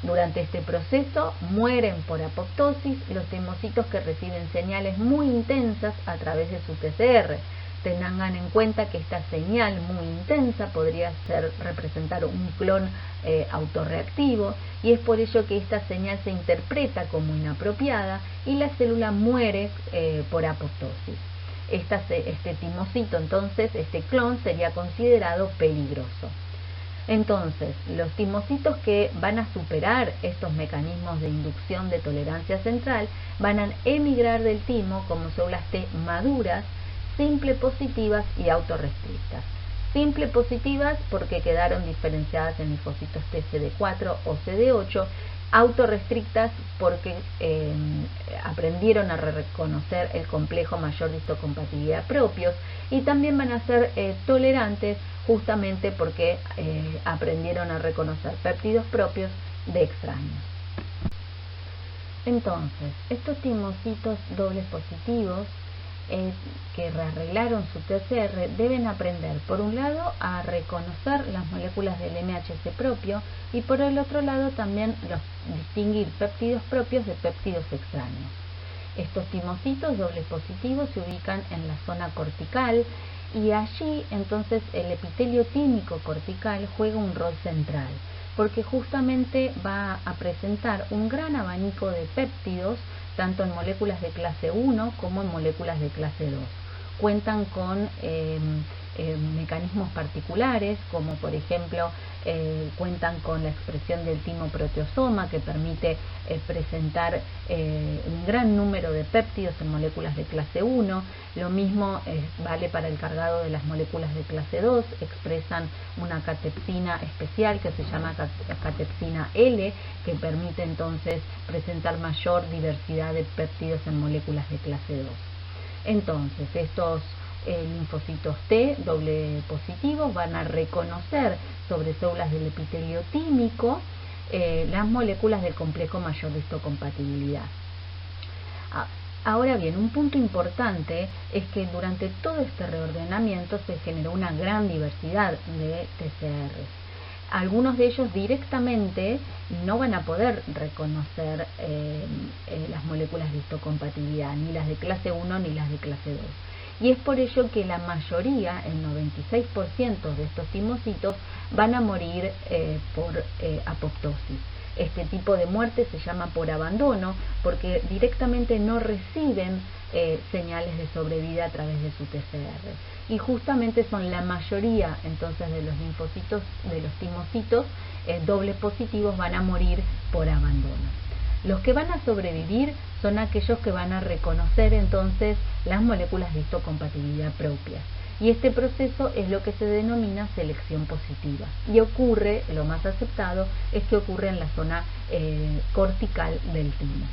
Durante este proceso mueren por apoptosis los timocitos que reciben señales muy intensas a través de su TCR. Tengan en cuenta que esta señal muy intensa podría representar un clon autorreactivo, y es por ello que esta señal se interpreta como inapropiada y la célula muere por apoptosis. Este timocito, entonces, este clon sería considerado peligroso. Entonces, los timocitos que van a superar estos mecanismos de inducción de tolerancia central van a emigrar del timo como células T maduras, simple positivas y autorrestrictas. Simple positivas porque quedaron diferenciadas en linfocitos T CD4 o CD8, autorrestrictas porque aprendieron a reconocer el complejo mayor de histocompatibilidad propios, y también van a ser tolerantes justamente porque aprendieron a reconocer péptidos propios de extraños. Entonces, estos timocitos dobles positivos que rearreglaron su TCR deben aprender, por un lado, a reconocer las moléculas del MHC propio, y por el otro lado también distinguir péptidos propios de péptidos extraños. Estos timocitos dobles positivos se ubican en la zona cortical, y allí entonces el epitelio tímico cortical juega un rol central, porque justamente va a presentar un gran abanico de péptidos, tanto en moléculas de clase 1 como en moléculas de clase 2. cuentan con mecanismos particulares, como por ejemplo cuentan con la expresión del timoproteosoma, que permite presentar un gran número de péptidos en moléculas de clase 1. Lo mismo vale para el cargado de las moléculas de clase 2, expresan una catepsina especial que se llama catepsina L, que permite entonces presentar mayor diversidad de péptidos en moléculas de clase 2. Entonces, estos linfocitos T doble positivos van a reconocer sobre células del epitelio tímico las moléculas del complejo mayor de histocompatibilidad. Ahora bien, un punto importante es que durante todo este reordenamiento se generó una gran diversidad de TCR. Algunos de ellos directamente no van a poder reconocer las moléculas de histocompatibilidad, ni las de clase 1 ni las de clase 2. Y es por ello que la mayoría, el 96% de estos timocitos, van a morir por apoptosis. Este tipo de muerte se llama por abandono porque directamente no reciben señales de sobrevida a través de su TCR. Y justamente son la mayoría entonces de los linfocitos, de los timocitos dobles positivos, van a morir por abandono. Los que van a sobrevivir son aquellos que van a reconocer entonces las moléculas de histocompatibilidad propias. Y este proceso es lo que se denomina selección positiva. Y ocurre, lo más aceptado, es que ocurre en la zona cortical del timo.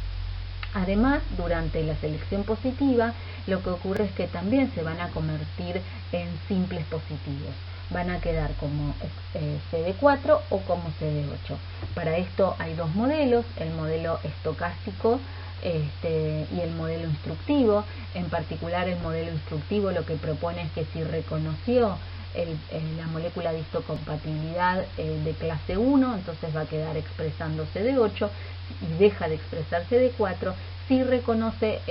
Además, durante la selección positiva, lo que ocurre es que también se van a convertir en simples positivos. Van a quedar como CD4 o como CD8. Para esto hay dos modelos, el modelo estocástico y el modelo instructivo. En particular, el modelo instructivo lo que propone es que si reconoció la molécula de histocompatibilidad de clase 1, entonces va a quedar expresando CD8 y deja de expresar CD4. Si reconoce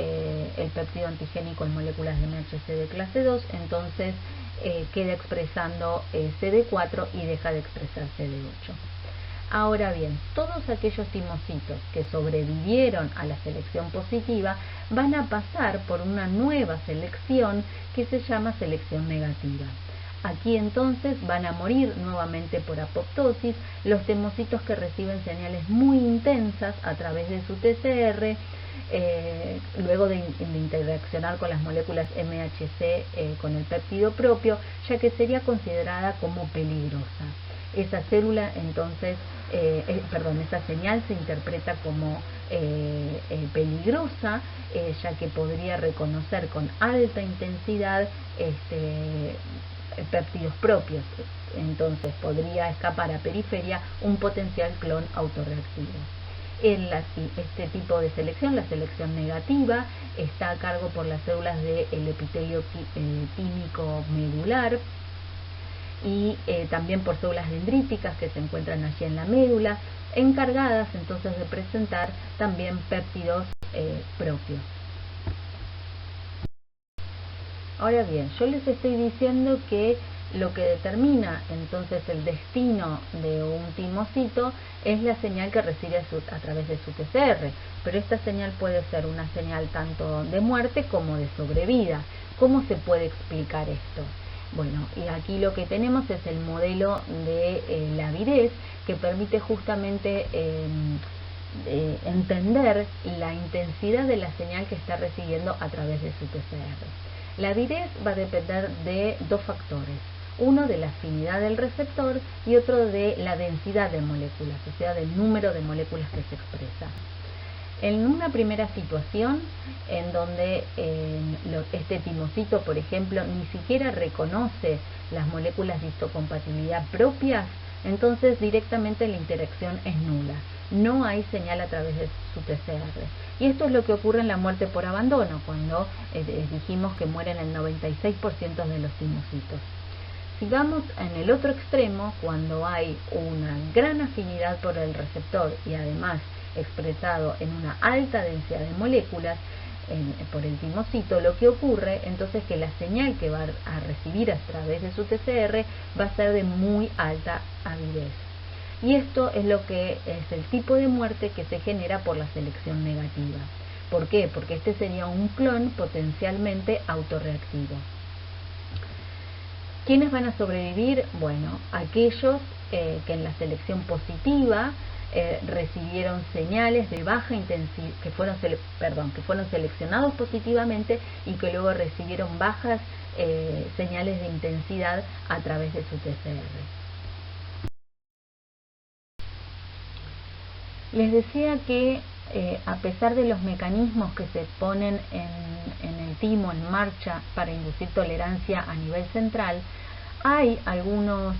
el péptido antigénico en moléculas de MHC de clase 2, entonces queda expresando CD4 y deja de expresar CD8. Ahora bien, todos aquellos timocitos que sobrevivieron a la selección positiva van a pasar por una nueva selección que se llama selección negativa. Aquí entonces van a morir nuevamente por apoptosis los timocitos que reciben señales muy intensas a través de su TCR, luego de interaccionar con las moléculas MHC con el péptido propio, ya que sería considerada como peligrosa. Esa célula entonces, esa señal se interpreta como peligrosa, ya que podría reconocer con alta intensidad péptidos propios, entonces podría escapar a periferia un potencial clon autorreactivo. Este tipo de selección, la selección negativa, está a cargo por las células del epitelio tímico medular y también por células dendríticas que se encuentran allí en la médula, encargadas entonces de presentar también péptidos propios. Ahora bien, yo les estoy diciendo que lo que determina entonces el destino de un timocito es la señal que recibe a través de su TCR, pero esta señal puede ser una señal tanto de muerte como de sobrevida. ¿Cómo se puede explicar esto? Bueno, y aquí lo que tenemos es el modelo de la avidez, que permite justamente entender la intensidad de la señal que está recibiendo a través de su TCR. La avidez va a depender de dos factores, uno de la afinidad del receptor y otro de la densidad de moléculas, o sea, del número de moléculas que se expresa. En una primera situación en donde este timocito, por ejemplo, ni siquiera reconoce las moléculas de histocompatibilidad propias, entonces directamente la interacción es nula. No hay señal a través de su TCR. Y esto es lo que ocurre en la muerte por abandono, cuando dijimos que mueren el 96% de los timocitos. Sigamos en el otro extremo, cuando hay una gran afinidad por el receptor y además expresado en una alta densidad de moléculas por el timocito, lo que ocurre entonces es que la señal que va a recibir a través de su TCR va a ser de muy alta avidez. Y esto es lo que es el tipo de muerte que se genera por la selección negativa. ¿Por qué? Porque este sería un clon potencialmente autorreactivo. ¿Quiénes van a sobrevivir? Bueno, aquellos que en la selección positiva recibieron señales de baja intensidad, que fueron seleccionados positivamente y que luego recibieron bajas señales de intensidad a través de su TCR. Les decía que a pesar de los mecanismos que se ponen en el timo en marcha para inducir tolerancia a nivel central, hay algunos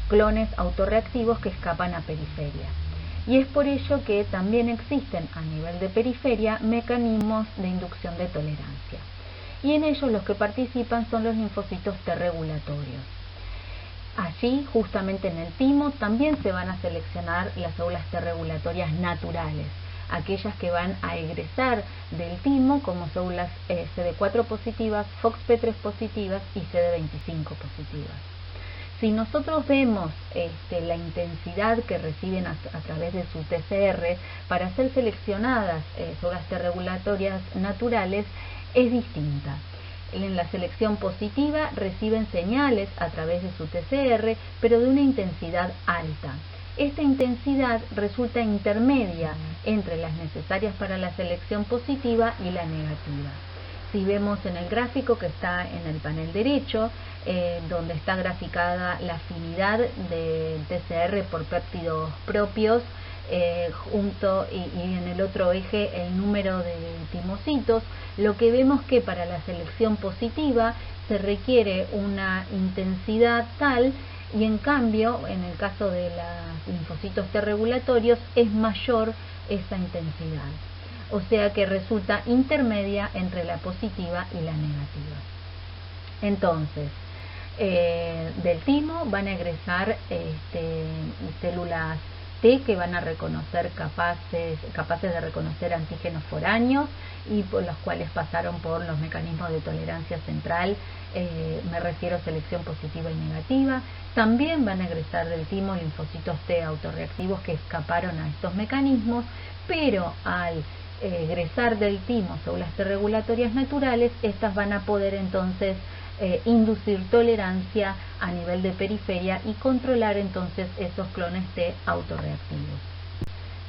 clones autorreactivos que escapan a periferia. Y es por ello que también existen a nivel de periferia mecanismos de inducción de tolerancia. Y en ellos los que participan son los linfocitos T regulatorios. Allí, justamente en el timo, también se van a seleccionar las células T regulatorias naturales, aquellas que van a egresar del timo como células CD4 positivas, FOXP3 positivas y CD25 positivas. Si nosotros vemos la intensidad que reciben a través de su TCR para ser seleccionadas células T regulatorias naturales, es distinta. En la selección positiva reciben señales a través de su TCR, pero de una intensidad alta. Esta intensidad resulta intermedia entre las necesarias para la selección positiva y la negativa. Si vemos en el gráfico que está en el panel derecho, donde está graficada la afinidad del TCR por péptidos propios, y en el otro eje el número de timocitos, lo que vemos que para la selección positiva se requiere una intensidad tal, y en cambio en el caso de los linfocitos T regulatorios es mayor esa intensidad, o sea que resulta intermedia entre la positiva y la negativa. Entonces, del timo van a egresar células T que van a reconocer capaces de reconocer antígenos foráneos y por los cuales pasaron por los mecanismos de tolerancia central, me refiero a selección positiva y negativa. También van a egresar del timo linfocitos T autorreactivos que escaparon a estos mecanismos, pero al egresar del timo células T regulatorias naturales, estas van a poder entonces inducir tolerancia a nivel de periferia y controlar entonces esos clones T autorreactivos.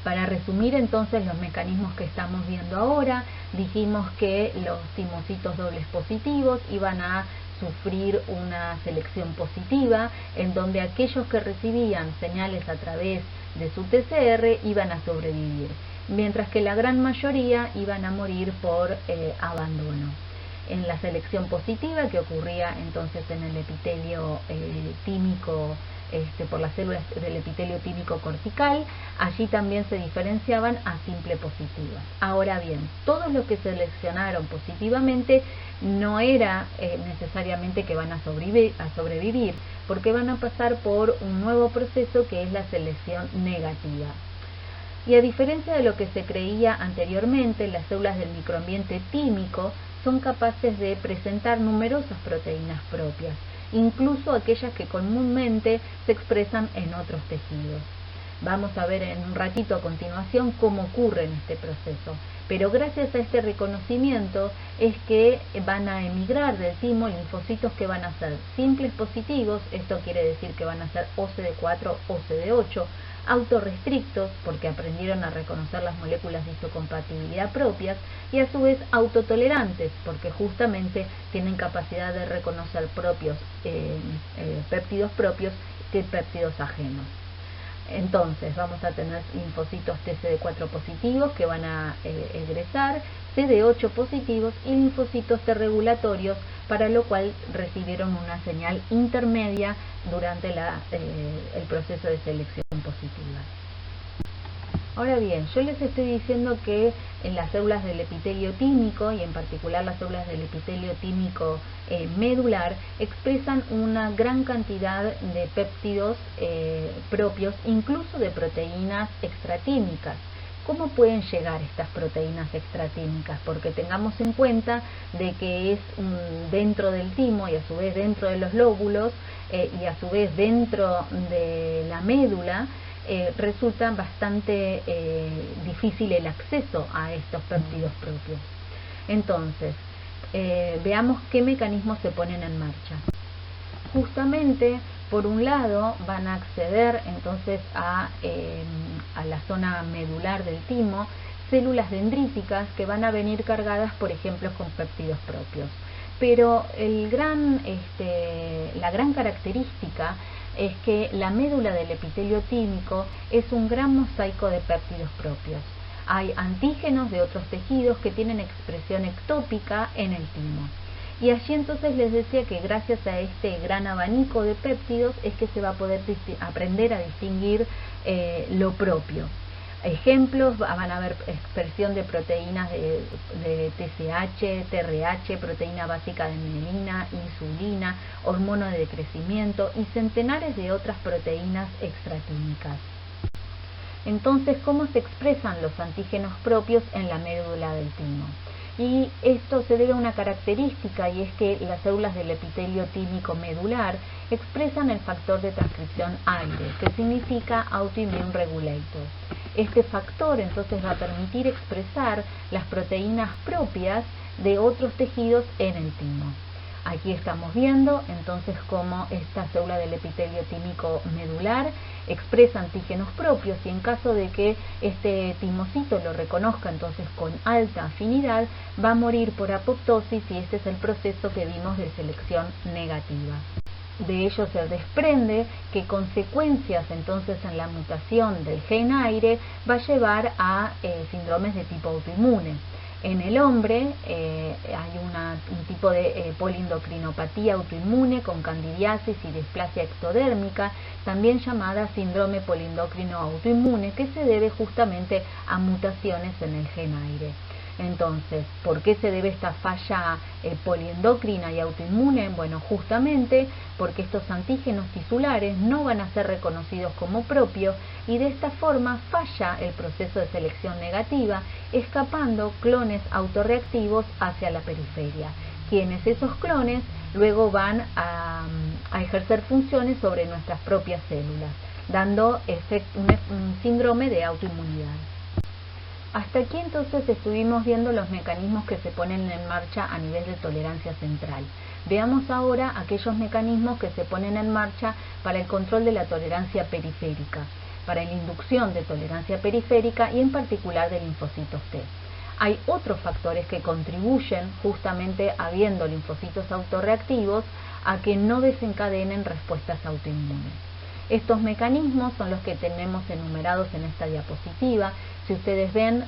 Para resumir entonces los mecanismos que estamos viendo ahora, dijimos que los timocitos dobles positivos iban a sufrir una selección positiva, en donde aquellos que recibían señales a través de su TCR iban a sobrevivir, mientras que la gran mayoría iban a morir por abandono. En la selección positiva, que ocurría entonces en el epitelio tímico, por las células del epitelio tímico cortical, allí también se diferenciaban a simple positivas. Ahora bien, todos los que seleccionaron positivamente no era necesariamente que van a sobrevivir, porque van a pasar por un nuevo proceso que es la selección negativa. Y a diferencia de lo que se creía anteriormente, las células del microambiente tímico son capaces de presentar numerosas proteínas propias, incluso aquellas que comúnmente se expresan en otros tejidos. Vamos a ver en un ratito a continuación cómo ocurre en este proceso, pero gracias a este reconocimiento es que van a emigrar del timo linfocitos que van a ser simples positivos, esto quiere decir que van a ser o CD4 o CD8, autorrestrictos porque aprendieron a reconocer las moléculas de histocompatibilidad propias, y a su vez autotolerantes porque justamente tienen capacidad de reconocer péptidos propios que péptidos ajenos. Entonces vamos a tener linfocitos TCD4 positivos que van a egresar, CD8 positivos y linfocitos T regulatorios, para lo cual recibieron una señal intermedia durante el proceso de selección positiva. Ahora bien, yo les estoy diciendo que en las células del epitelio tímico, y en particular las células del epitelio tímico medular, expresan una gran cantidad de péptidos propios, incluso de proteínas extratímicas. ¿Cómo pueden llegar estas proteínas extratímicas? Porque tengamos en cuenta de que es dentro del timo y a su vez dentro de los lóbulos y a su vez dentro de la médula, resulta bastante difícil el acceso a estos péptidos propios. Entonces, veamos qué mecanismos se ponen en marcha. Justamente, por un lado, van a acceder entonces a la zona medular del timo células dendríticas que van a venir cargadas, por ejemplo, con péptidos propios. Pero la gran característica es que la médula del epitelio tímico es un gran mosaico de péptidos propios. Hay antígenos de otros tejidos que tienen expresión ectópica en el timo. Y allí entonces les decía que gracias a este gran abanico de péptidos es que se va a poder aprender a distinguir lo propio. Ejemplos, van a haber expresión de proteínas de TSH, TRH, proteína básica de mielina, insulina, hormona de crecimiento y centenares de otras proteínas extraquímicas. Entonces, ¿cómo se expresan los antígenos propios en la médula del timo? Y esto se debe a una característica, y es que las células del epitelio tímico medular expresan el factor de transcripción AIRE, que significa Autoimmune Regulator. Este factor entonces va a permitir expresar las proteínas propias de otros tejidos en el timo. Aquí estamos viendo entonces cómo esta célula del epitelio tímico medular expresa antígenos propios, y en caso de que este timocito lo reconozca entonces con alta afinidad, va a morir por apoptosis, y este es el proceso que vimos de selección negativa. De ello se desprende que consecuencias entonces en la mutación del gen AIRE va a llevar a síndromes de tipo autoinmune. En el hombre hay un tipo de polindocrinopatía autoinmune con candidiasis y displasia ectodérmica, también llamada síndrome polindocrino autoinmune, que se debe justamente a mutaciones en el gen AIRE. Entonces, ¿por qué se debe esta falla poliendocrina y autoinmune? Bueno, justamente porque estos antígenos tisulares no van a ser reconocidos como propios, y de esta forma falla el proceso de selección negativa, escapando clones autorreactivos hacia la periferia, quienes esos clones luego van a ejercer funciones sobre nuestras propias células, dando un síndrome de autoinmunidad. Hasta aquí entonces estuvimos viendo los mecanismos que se ponen en marcha a nivel de tolerancia central. Veamos ahora aquellos mecanismos que se ponen en marcha para el control de la tolerancia periférica, para la inducción de tolerancia periférica y en particular de linfocitos T. Hay otros factores que contribuyen, justamente habiendo linfocitos autorreactivos, a que no desencadenen respuestas autoinmunes. Estos mecanismos son los que tenemos enumerados en esta diapositiva. Si ustedes ven,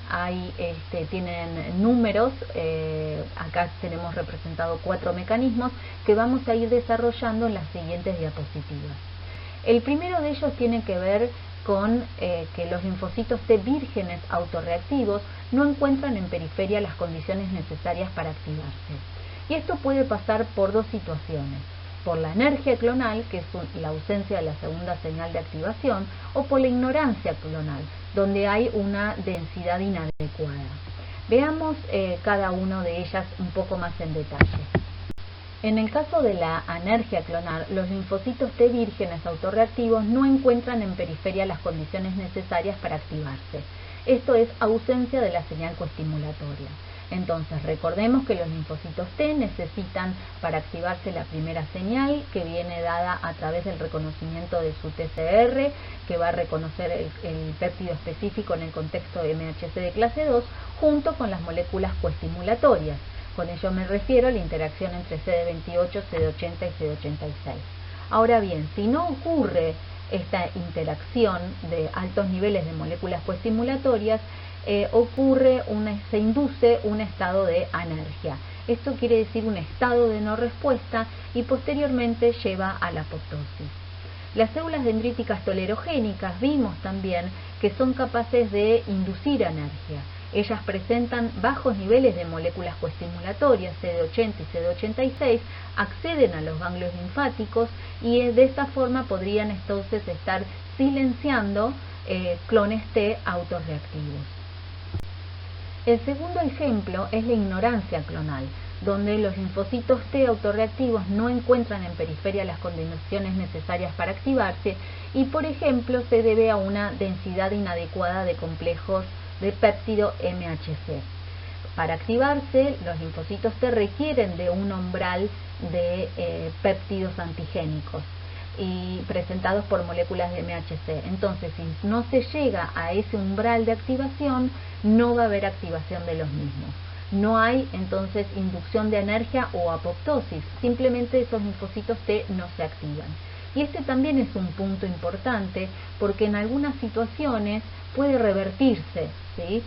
tienen números, acá tenemos representado 4 mecanismos que vamos a ir desarrollando en las siguientes diapositivas. El primero de ellos tiene que ver con que los linfocitos T vírgenes autorreactivos no encuentran en periferia las condiciones necesarias para activarse. Y esto puede pasar por dos situaciones: por la anergia clonal, que es la ausencia de la segunda señal de activación, o por la ignorancia clonal, donde hay una densidad inadecuada. Veamos cada una de ellas un poco más en detalle. En el caso de la anergia clonal, los linfocitos T vírgenes autorreactivos no encuentran en periferia las condiciones necesarias para activarse. Esto es ausencia de la señal coestimulatoria. Entonces, recordemos que los linfocitos T necesitan para activarse la primera señal, que viene dada a través del reconocimiento de su TCR, que va a reconocer el péptido específico en el contexto de MHC de clase 2, junto con las moléculas coestimulatorias. Con ello me refiero a la interacción entre CD28, CD80 y CD86. Ahora bien, si no ocurre esta interacción de altos niveles de moléculas coestimulatorias, se induce un estado de anergia. Esto quiere decir un estado de no respuesta, y posteriormente lleva a la apoptosis. Las células dendríticas tolerogénicas vimos también que son capaces de inducir anergia. Ellas presentan bajos niveles de moléculas coestimulatorias, CD80 y CD86, acceden a los ganglios linfáticos, y de esta forma podrían entonces estar silenciando clones T autorreactivos. El segundo ejemplo es la ignorancia clonal, donde los linfocitos T autorreactivos no encuentran en periferia las condiciones necesarias para activarse y, por ejemplo, se debe a una densidad inadecuada de complejos de péptido MHC. Para activarse, los linfocitos T requieren de un umbral de péptidos antigénicos y presentados por moléculas de MHC. Entonces, si no se llega a ese umbral de activación, no va a haber activación de los mismos. No hay entonces inducción de anergia o apoptosis, simplemente esos linfocitos T no se activan. Y este también es un punto importante porque en algunas situaciones puede revertirse, ¿sí?,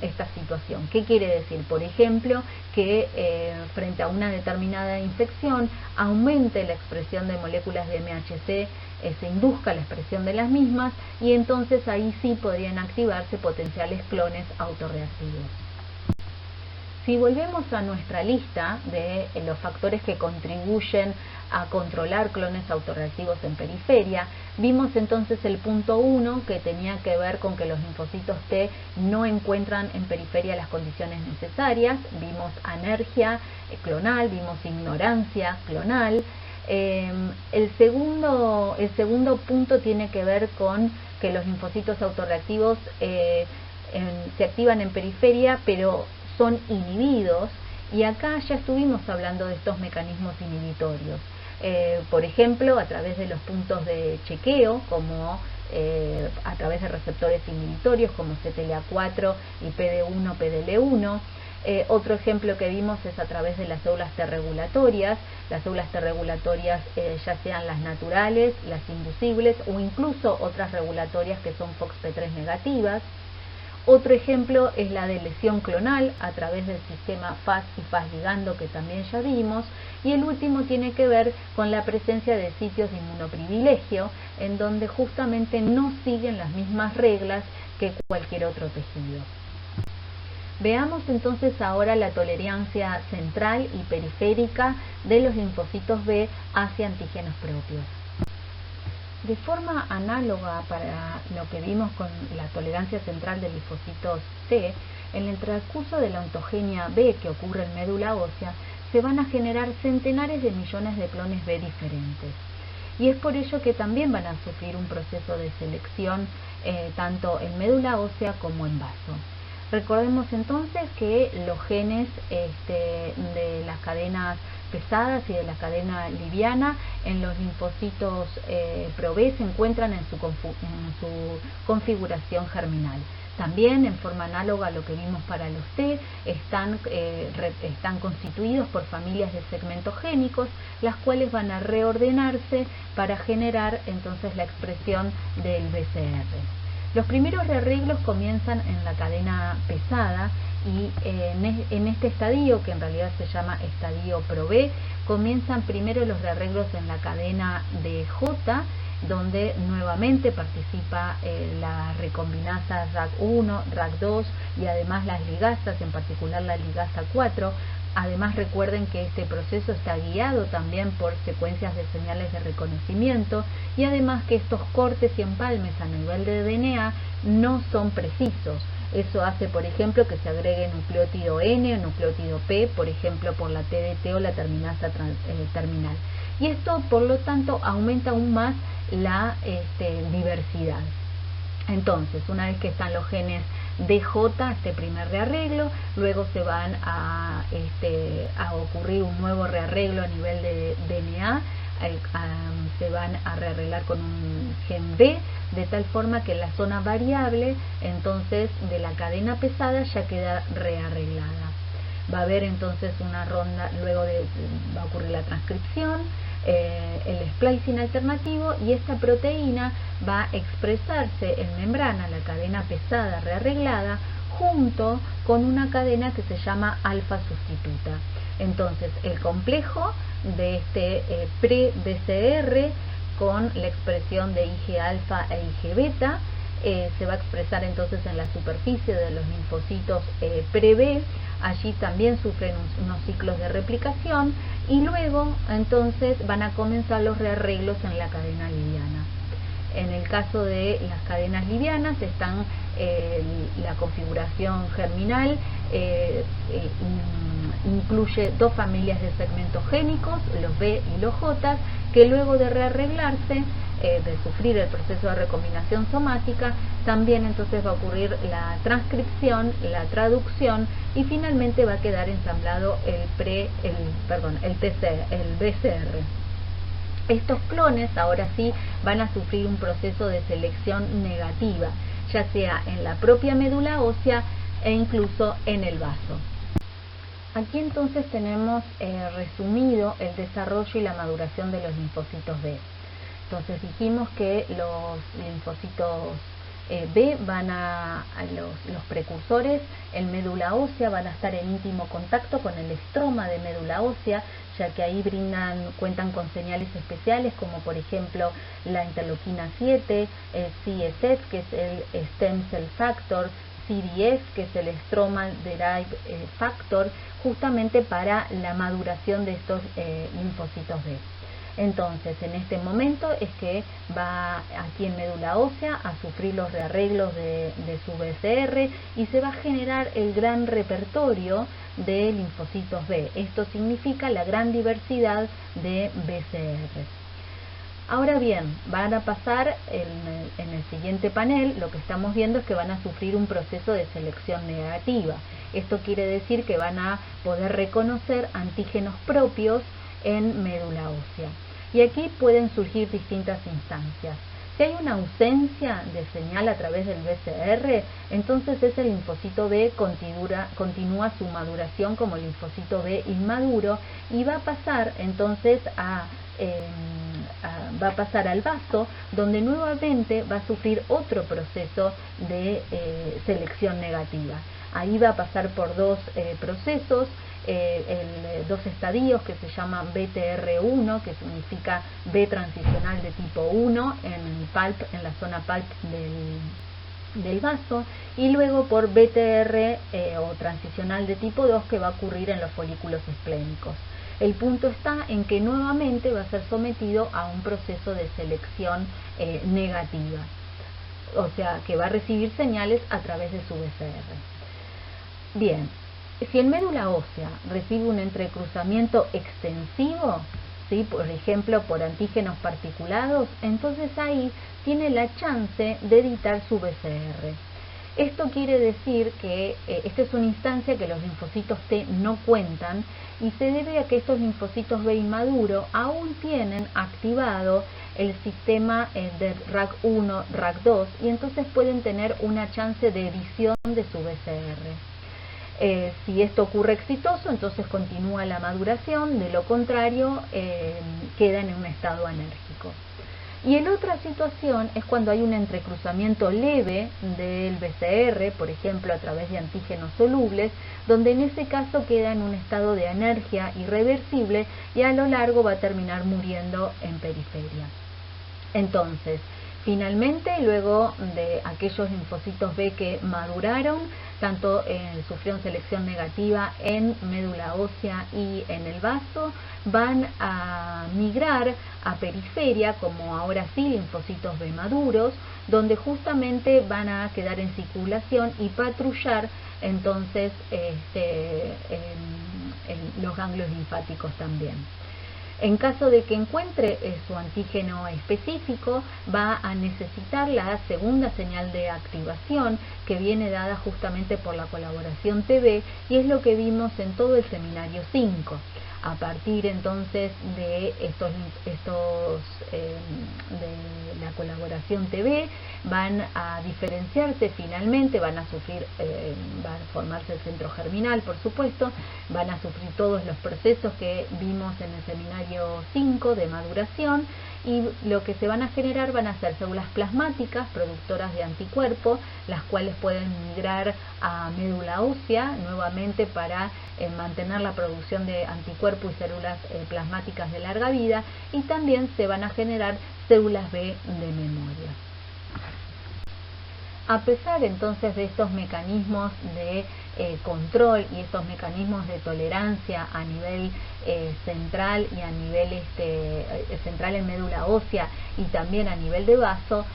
esta situación. ¿Qué quiere decir? Por ejemplo, que frente a una determinada infección aumente la expresión de moléculas de MHC, se induzca la expresión de las mismas y entonces ahí sí podrían activarse potenciales clones autorreactivos. Si volvemos a nuestra lista de los factores que contribuyen a controlar clones autorreactivos en periferia, vimos entonces el punto 1 que tenía que ver con que los linfocitos T no encuentran en periferia las condiciones necesarias, vimos anergia clonal, vimos ignorancia clonal. El segundo punto tiene que ver con que los linfocitos autorreactivos se activan en periferia, pero son inhibidos, y acá ya estuvimos hablando de estos mecanismos inhibitorios. Por ejemplo, a través de los puntos de chequeo, como a través de receptores inhibitorios como CTLA4 y PD1, PDL1. Otro ejemplo que vimos es a través de las células T regulatorias, ya sean las naturales, las inducibles o incluso otras regulatorias que son FOXP3 negativas. Otro ejemplo es la de lesión clonal a través del sistema Fas y Fas ligando, que también ya vimos. Y el último tiene que ver con la presencia de sitios de inmunoprivilegio, en donde justamente no siguen las mismas reglas que cualquier otro tejido. Veamos entonces ahora la tolerancia central y periférica de los linfocitos B hacia antígenos propios. De forma análoga para lo que vimos con la tolerancia central de linfocitos T, en el transcurso de la ontogenia B que ocurre en médula ósea, se van a generar centenares de millones de clones B diferentes. Y es por ello que también van a sufrir un proceso de selección tanto en médula ósea como en vaso. Recordemos entonces que los genes de las cadenas pesadas y de la cadena liviana en los linfocitos Pro-B se encuentran en su configuración germinal. También, en forma análoga a lo que vimos para los T, están constituidos por familias de segmentos génicos, las cuales van a reordenarse para generar entonces la expresión del BCR. Los primeros rearreglos comienzan en la cadena pesada y en este estadio, que en realidad se llama estadio Pro-B, comienzan primero los rearreglos en la cadena de J, donde nuevamente participa la recombinasa RAC1, RAC2 y además las ligasas, en particular la ligasa 4. Además, recuerden que este proceso está guiado también por secuencias de señales de reconocimiento y además que estos cortes y empalmes a nivel de DNA no son precisos. Eso hace, por ejemplo, que se agregue nucleótido N o nucleótido P, por ejemplo, por la TDT o la terminasa terminal. Y esto, por lo tanto, aumenta aún más la diversidad. Entonces, una vez que están los genes DJ, este primer rearreglo, luego se van a ocurrir un nuevo rearreglo a nivel de DNA, se van a rearreglar con un gen B, de tal forma que la zona variable entonces de la cadena pesada ya queda rearreglada. Va a haber entonces una ronda, va a ocurrir la transcripción, el splicing alternativo, y esta proteína va a expresarse en membrana, la cadena pesada rearreglada, junto con una cadena que se llama alfa sustituta. Entonces, el complejo de este pre-BCR con la expresión de Ig alfa e Ig beta se va a expresar entonces en la superficie de los linfocitos pre-B. Allí también sufren unos ciclos de replicación y luego entonces van a comenzar los rearreglos en la cadena liviana. En el caso de las cadenas livianas están la configuración germinal, incluye dos familias de segmentos génicos, los B y los J, que luego de rearreglarse, de sufrir el proceso de recombinación somática, también entonces va a ocurrir la transcripción, la traducción y finalmente va a quedar ensamblado el BCR. Estos clones ahora sí van a sufrir un proceso de selección negativa, ya sea en la propia médula ósea e incluso en el vaso. Aquí entonces tenemos resumido el desarrollo y la maduración de los linfocitos B. Entonces dijimos que los linfocitos B van los precursores en médula ósea van a estar en íntimo contacto con el estroma de médula ósea, ya que ahí cuentan con señales especiales como por ejemplo la interleuquina 7, el CSF, que es el Stem Cell Factor, CDF, que es el Stromal Derived Factor, justamente para la maduración de estos linfocitos B. Entonces, en este momento es que va aquí en médula ósea a sufrir los rearreglos de su BCR y se va a generar el gran repertorio de linfocitos B. Esto significa la gran diversidad de BCR. Ahora bien, van a pasar en el siguiente panel, lo que estamos viendo es que van a sufrir un proceso de selección negativa. Esto quiere decir que van a poder reconocer antígenos propios en médula ósea. Y aquí pueden surgir distintas instancias. Si hay una ausencia de señal a través del BCR, entonces ese linfocito B continúa su maduración como linfocito B inmaduro y va a pasar entonces va a pasar al vaso, donde nuevamente va a sufrir otro proceso de selección negativa. Ahí va a pasar por dos procesos, dos estadios que se llaman BTR1, que significa B transicional de tipo 1 en la zona pulp del vaso, y luego por BTR o transicional de tipo 2, que va a ocurrir en los folículos esplénicos. El punto está en que nuevamente va a ser sometido a un proceso de selección negativa, o sea que va a recibir señales a través de su BCR. Bien, si en médula ósea recibe un entrecruzamiento extensivo, ¿sí? Por ejemplo por antígenos particulados, entonces ahí tiene la chance de editar su BCR. Esto quiere decir que esta es una instancia que los linfocitos T no cuentan y se debe a que estos linfocitos B inmaduro aún tienen activado el sistema de RAG1, RAG2 y entonces pueden tener una chance de edición de su BCR. Si esto ocurre exitoso, entonces continúa la maduración, de lo contrario queda en un estado anérgico. Y en otra situación es cuando hay un entrecruzamiento leve del BCR, por ejemplo a través de antígenos solubles, donde en ese caso queda en un estado de anergia irreversible y a lo largo va a terminar muriendo en periferia. Entonces, finalmente, luego de aquellos linfocitos B que maduraron, tanto sufrieron selección negativa en médula ósea y en el vaso, van a migrar a periferia, como ahora sí linfocitos B maduros, donde justamente van a quedar en circulación y patrullar entonces los ganglios linfáticos también. En caso de que encuentre su antígeno específico, va a necesitar la segunda señal de activación que viene dada justamente por la colaboración TB y es lo que vimos en todo el seminario 5. A partir entonces de de la colaboración TB van a diferenciarse finalmente, van a formarse el centro germinal, por supuesto, van a sufrir todos los procesos que vimos en el seminario 5 de maduración y lo que se van a generar van a ser células plasmáticas productoras de anticuerpos, las cuales pueden migrar a médula ósea nuevamente para mantener la producción de anticuerpos y células plasmáticas de larga vida, y también se van a generar células B de memoria. A pesar entonces de estos mecanismos de control y estos mecanismos de tolerancia a nivel central y a nivel central en médula ósea y también a nivel de vaso,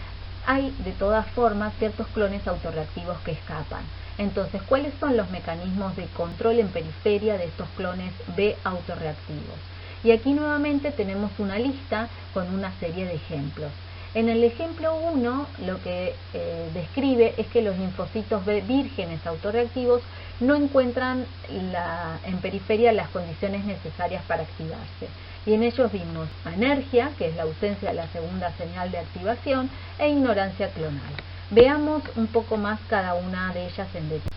hay de todas formas ciertos clones autorreactivos que escapan. Entonces, ¿cuáles son los mecanismos de control en periferia de estos clones B autorreactivos? Y aquí nuevamente tenemos una lista con una serie de ejemplos. En el ejemplo 1 lo que describe es que los linfocitos B vírgenes autorreactivos no encuentran en periferia las condiciones necesarias para activarse. Y en ellos vimos anergia, que es la ausencia de la segunda señal de activación, e ignorancia clonal. Veamos un poco más cada una de ellas en detalle.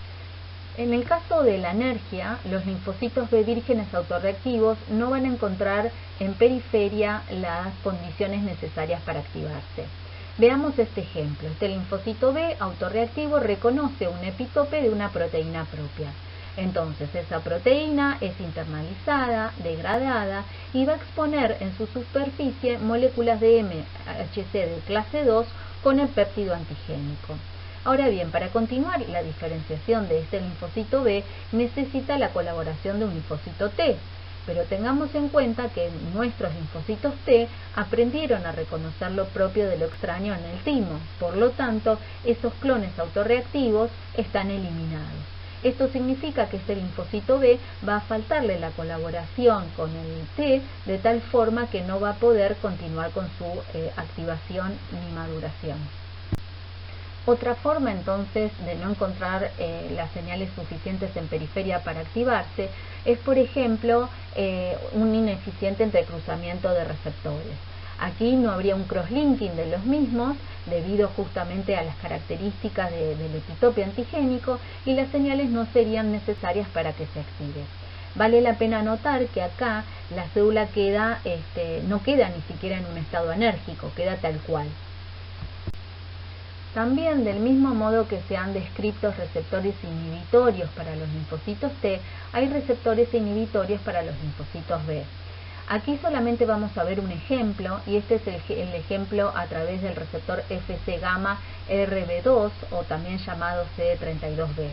En el caso de la anergia, los linfocitos B vírgenes autorreactivos no van a encontrar en periferia las condiciones necesarias para activarse. Veamos este ejemplo. Este linfocito B autorreactivo reconoce un epitope de una proteína propia. Entonces, esa proteína es internalizada, degradada y va a exponer en su superficie moléculas de MHC de clase 2 con el péptido antigénico. Ahora bien, para continuar la diferenciación de este linfocito B necesita la colaboración de un linfocito T, pero tengamos en cuenta que nuestros linfocitos T aprendieron a reconocer lo propio de lo extraño en el timo, por lo tanto, esos clones autorreactivos están eliminados. Esto significa que este linfocito B va a faltarle la colaboración con el T de tal forma que no va a poder continuar con su activación ni maduración. Otra forma entonces de no encontrar las señales suficientes en periferia para activarse es, por ejemplo, un ineficiente entrecruzamiento de receptores. Aquí no habría un crosslinking de los mismos debido justamente a las características del epitope antigénico y las señales no serían necesarias para que se active. Vale la pena notar que acá la célula no queda ni siquiera en un estado anérgico, queda tal cual. También, del mismo modo que se han descrito receptores inhibitorios para los linfocitos T, hay receptores inhibitorios para los linfocitos B. Aquí solamente vamos a ver un ejemplo, y este es el ejemplo a través del receptor Fc gamma RB2, o también llamado CD32B.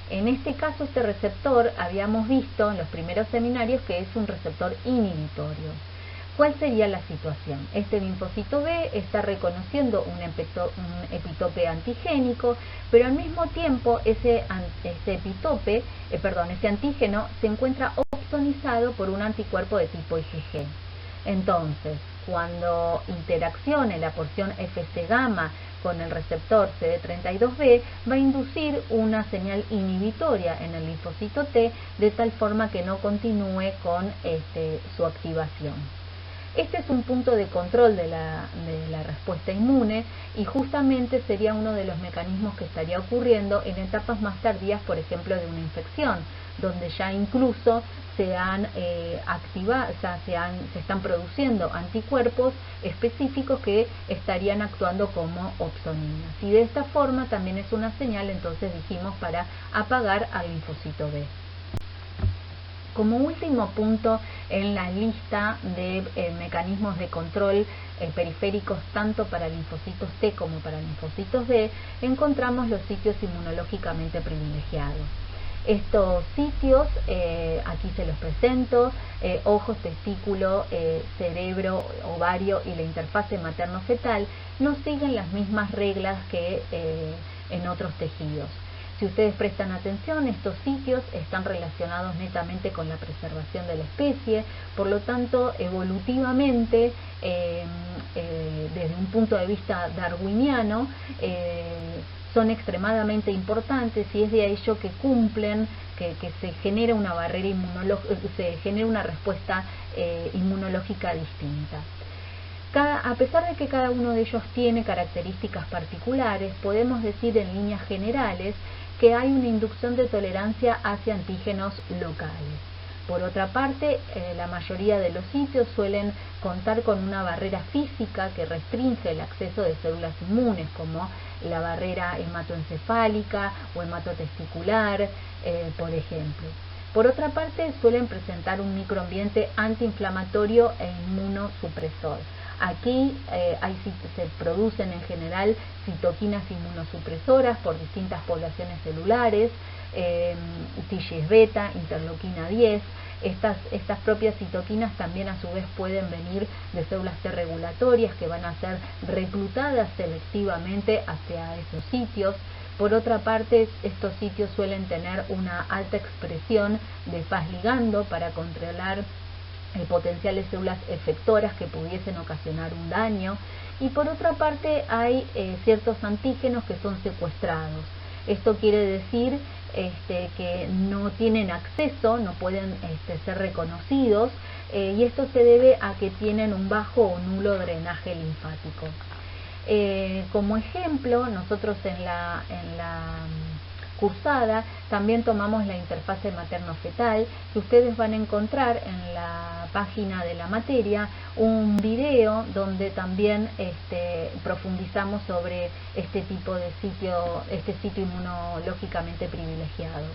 En este caso, este receptor habíamos visto en los primeros seminarios que es un receptor inhibitorio. ¿Cuál sería la situación? Este linfocito B está reconociendo un epitope antigénico, pero al mismo tiempo ese antígeno se encuentra opsonizado por un anticuerpo de tipo IgG. Entonces, cuando interaccione la porción Fc gamma con el receptor CD32B, va a inducir una señal inhibitoria en el linfocito T de tal forma que no continúe con su activación. Este es un punto de control de la respuesta inmune y justamente sería uno de los mecanismos que estaría ocurriendo en etapas más tardías, por ejemplo, de una infección, donde ya incluso se están produciendo anticuerpos específicos que estarían actuando como opsoninas. Y de esta forma también es una señal, entonces dijimos, para apagar al linfocito B. Como último punto en la lista de mecanismos de control periféricos tanto para linfocitos T como para linfocitos B, encontramos los sitios inmunológicamente privilegiados. Estos sitios, aquí se los presento, ojos, testículo, cerebro, ovario y la interfase materno-fetal, no siguen las mismas reglas que en otros tejidos. Si ustedes prestan atención, estos sitios están relacionados netamente con la preservación de la especie, por lo tanto, evolutivamente, desde un punto de vista darwiniano, son extremadamente importantes y es de ello que cumplen, que se genera una barrera inmunológica, se genera una respuesta inmunológica distinta. A pesar de que cada uno de ellos tiene características particulares, podemos decir en líneas generales que hay una inducción de tolerancia hacia antígenos locales. Por otra parte, la mayoría de los sitios suelen contar con una barrera física que restringe el acceso de células inmunes, como la barrera hematoencefálica o hematotesticular, por ejemplo. Por otra parte, suelen presentar un microambiente antiinflamatorio e inmunosupresor. Aquí se producen en general citoquinas inmunosupresoras por distintas poblaciones celulares, TGF beta, interleuquina 10. Estas propias citoquinas también a su vez pueden venir de células T regulatorias que van a ser reclutadas selectivamente hacia esos sitios. Por otra parte, estos sitios suelen tener una alta expresión de FAS ligando para controlar potenciales células efectoras que pudiesen ocasionar un daño. Y por otra parte hay ciertos antígenos que son secuestrados. Esto quiere decir que no tienen acceso, no pueden ser reconocidos, y esto se debe a que tienen un bajo o nulo drenaje linfático. Como ejemplo, nosotros en la cursada también tomamos la interfase materno-fetal, que ustedes van a encontrar en la página de la materia un video donde también profundizamos sobre este tipo de sitio inmunológicamente privilegiado.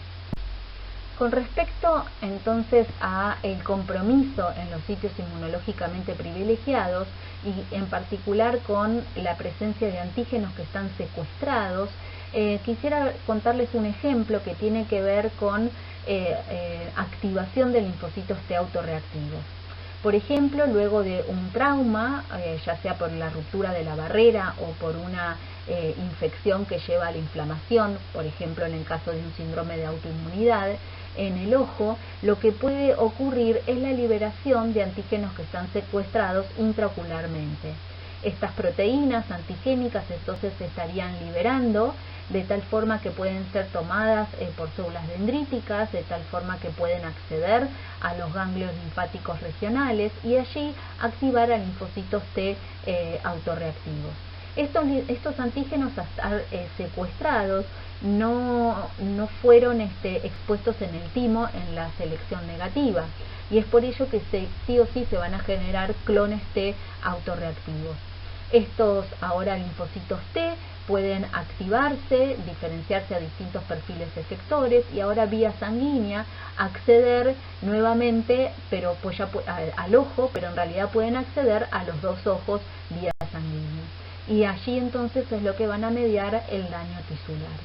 Con respecto entonces a el compromiso en los sitios inmunológicamente privilegiados y en particular con la presencia de antígenos que están secuestrados, quisiera contarles un ejemplo que tiene que ver con activación de linfocitos T autorreactivos. Por ejemplo, luego de un trauma, ya sea por la ruptura de la barrera o por una infección que lleva a la inflamación, por ejemplo en el caso de un síndrome de autoinmunidad, en el ojo, lo que puede ocurrir es la liberación de antígenos que están secuestrados intraocularmente. Estas proteínas antigénicas entonces se estarían liberando de tal forma que pueden ser tomadas por células dendríticas, de tal forma que pueden acceder a los ganglios linfáticos regionales y allí activar a linfocitos T autorreactivos. Estos antígenos secuestrados no fueron expuestos en el timo en la selección negativa, y es por ello que sí o sí se van a generar clones T autorreactivos. Estos ahora linfocitos T pueden activarse, diferenciarse a distintos perfiles efectores y ahora vía sanguínea acceder nuevamente al ojo, pero en realidad pueden acceder a los dos ojos vía sanguínea. Y allí entonces es lo que van a mediar el daño tisular.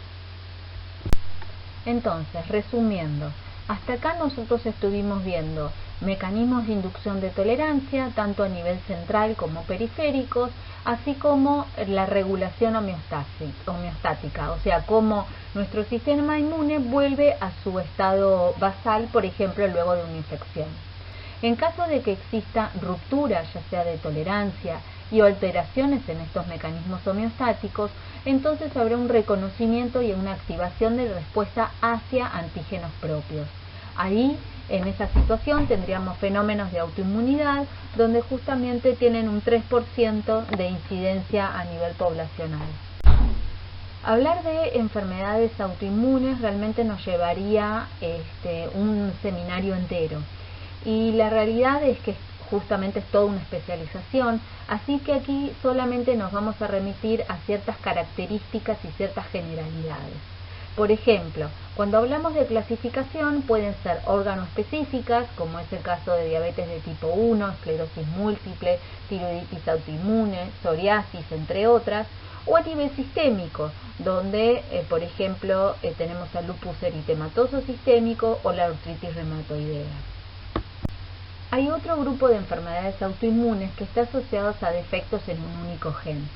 Entonces, resumiendo, hasta acá nosotros estuvimos viendo mecanismos de inducción de tolerancia, tanto a nivel central como periféricos, así como la regulación homeostática, o sea, cómo nuestro sistema inmune vuelve a su estado basal, por ejemplo, luego de una infección. En caso de que exista ruptura, ya sea de tolerancia y alteraciones en estos mecanismos homeostáticos, entonces habrá un reconocimiento y una activación de respuesta hacia antígenos propios. Ahí, en esa situación, tendríamos fenómenos de autoinmunidad, donde justamente tienen un 3% de incidencia a nivel poblacional. Hablar de enfermedades autoinmunes realmente nos llevaría un seminario entero. Y la realidad es que justamente es toda una especialización, así que aquí solamente nos vamos a remitir a ciertas características y ciertas generalidades. Por ejemplo, cuando hablamos de clasificación pueden ser órgano-específicas, como es el caso de diabetes de tipo 1, esclerosis múltiple, tiroiditis autoinmune, psoriasis, entre otras, o a nivel sistémico, donde, por ejemplo, tenemos el lupus eritematoso sistémico o la artritis reumatoidea. Hay otro grupo de enfermedades autoinmunes que está asociadas a defectos en un único gen.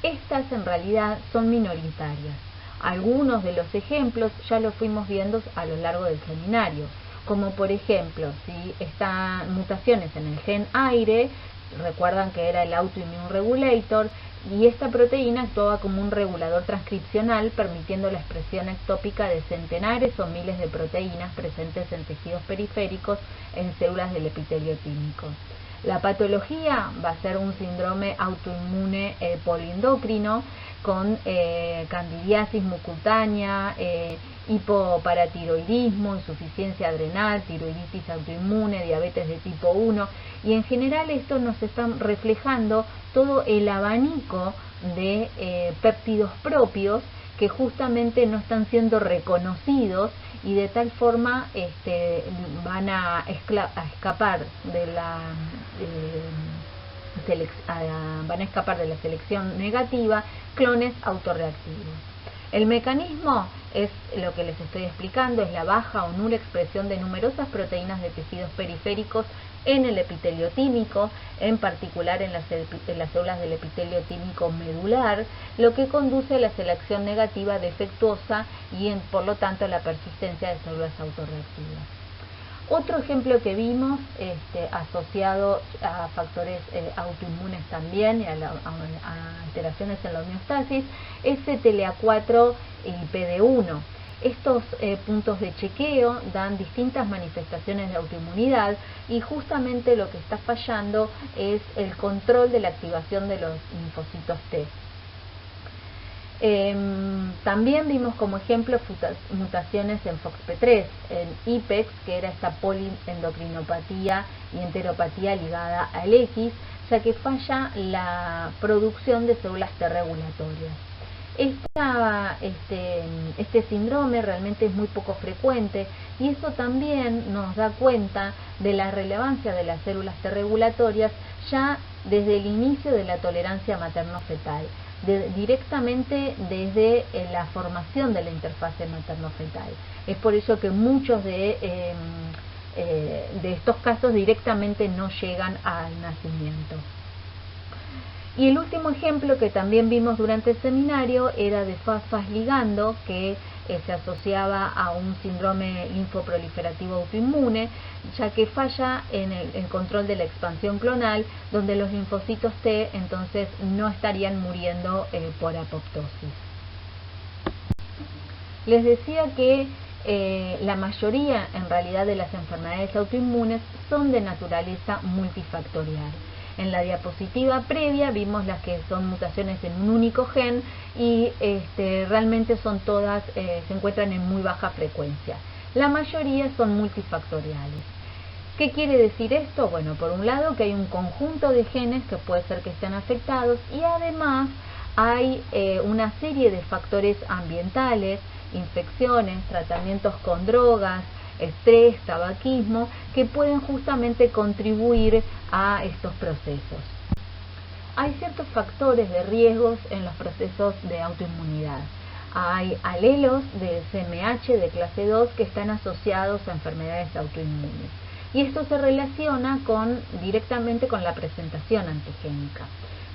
Estas en realidad son minoritarias. Algunos de los ejemplos ya los fuimos viendo a lo largo del seminario, como por ejemplo, si están mutaciones en el gen aire, recuerdan que era el autoimmune regulator, y esta proteína actuaba como un regulador transcripcional, permitiendo la expresión ectópica de centenares o miles de proteínas presentes en tejidos periféricos en células del epitelio tímico. La patología va a ser un síndrome autoinmune poliendocrino con candidiasis mucutánea, hipoparatiroidismo, insuficiencia adrenal, tiroiditis autoinmune, diabetes de tipo 1, y en general esto nos está reflejando todo el abanico de péptidos propios que justamente no están siendo reconocidos y de tal forma van a escapar de la van a escapar de la selección negativa clones autorreactivos. El mecanismo es lo que les estoy explicando, es la baja o nula expresión de numerosas proteínas de tejidos periféricos en el epitelio tímico, en particular en las células del epitelio tímico medular, lo que conduce a la selección negativa defectuosa y por lo tanto a la persistencia de células autorreactivas. Otro ejemplo que vimos asociado a factores autoinmunes también y a alteraciones en la homeostasis es CTLA4 y PD1. Estos puntos de chequeo dan distintas manifestaciones de autoinmunidad y justamente lo que está fallando es el control de la activación de los linfocitos T. También vimos como ejemplo mutaciones en FOXP3, en IPEX, que era esta poliendocrinopatía y enteropatía ligada al X, ya que falla la producción de células T regulatorias. Este síndrome realmente es muy poco frecuente y eso también nos da cuenta de la relevancia de las células T regulatorias ya desde el inicio de la tolerancia materno-fetal. Directamente desde la formación de la interfase materno-fetal. Es por eso que muchos de estos casos directamente no llegan al nacimiento. Y el último ejemplo que también vimos durante el seminario era de FAS ligando, que se asociaba a un síndrome linfoproliferativo autoinmune, ya que falla en el control de la expansión clonal, donde los linfocitos T entonces no estarían muriendo por apoptosis. Les decía que la mayoría en realidad de las enfermedades autoinmunes son de naturaleza multifactorial. En la diapositiva previa vimos las que son mutaciones en un único gen y realmente son todas, se encuentran en muy baja frecuencia. La mayoría son multifactoriales. ¿Qué quiere decir esto? Bueno, por un lado que hay un conjunto de genes que puede ser que estén afectados y además hay una serie de factores ambientales, infecciones, tratamientos con drogas, estrés, tabaquismo, que pueden justamente contribuir a estos procesos. Hay ciertos factores de riesgos en los procesos de autoinmunidad. Hay alelos de CMH de clase 2 que están asociados a enfermedades autoinmunes. Y esto se relaciona directamente con la presentación antigénica.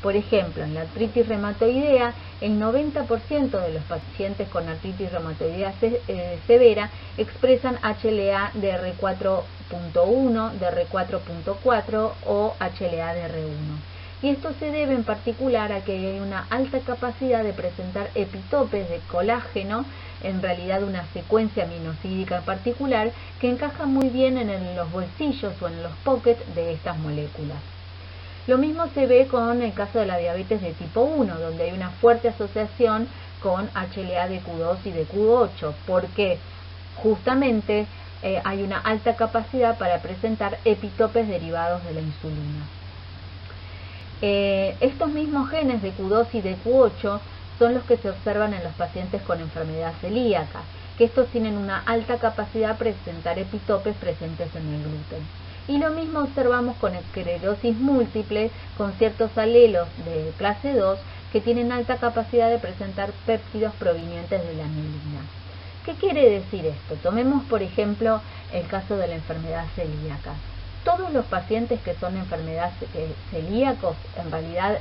Por ejemplo, en la artritis reumatoidea, el 90% de los pacientes con artritis reumatoidea severa expresan HLA DR4.1, DR4.4 o HLA DR1. Y esto se debe en particular a que hay una alta capacidad de presentar epitopes de colágeno, en realidad una secuencia aminosídica en particular, que encaja muy bien en los bolsillos o en los pockets de estas moléculas. Lo mismo se ve con el caso de la diabetes de tipo 1, donde hay una fuerte asociación con HLA de Q2 y de Q8, porque justamente hay una alta capacidad para presentar epitopes derivados de la insulina. Estos mismos genes de Q2 y de Q8 son los que se observan en los pacientes con enfermedad celíaca, que estos tienen una alta capacidad de presentar epitopes presentes en el gluten. Y lo mismo observamos con esclerosis múltiple, con ciertos alelos de clase 2 que tienen alta capacidad de presentar péptidos provenientes de la mielina. ¿Qué quiere decir esto? Tomemos por ejemplo el caso de la enfermedad celíaca. Todos los pacientes que son enfermedades celíacos, en realidad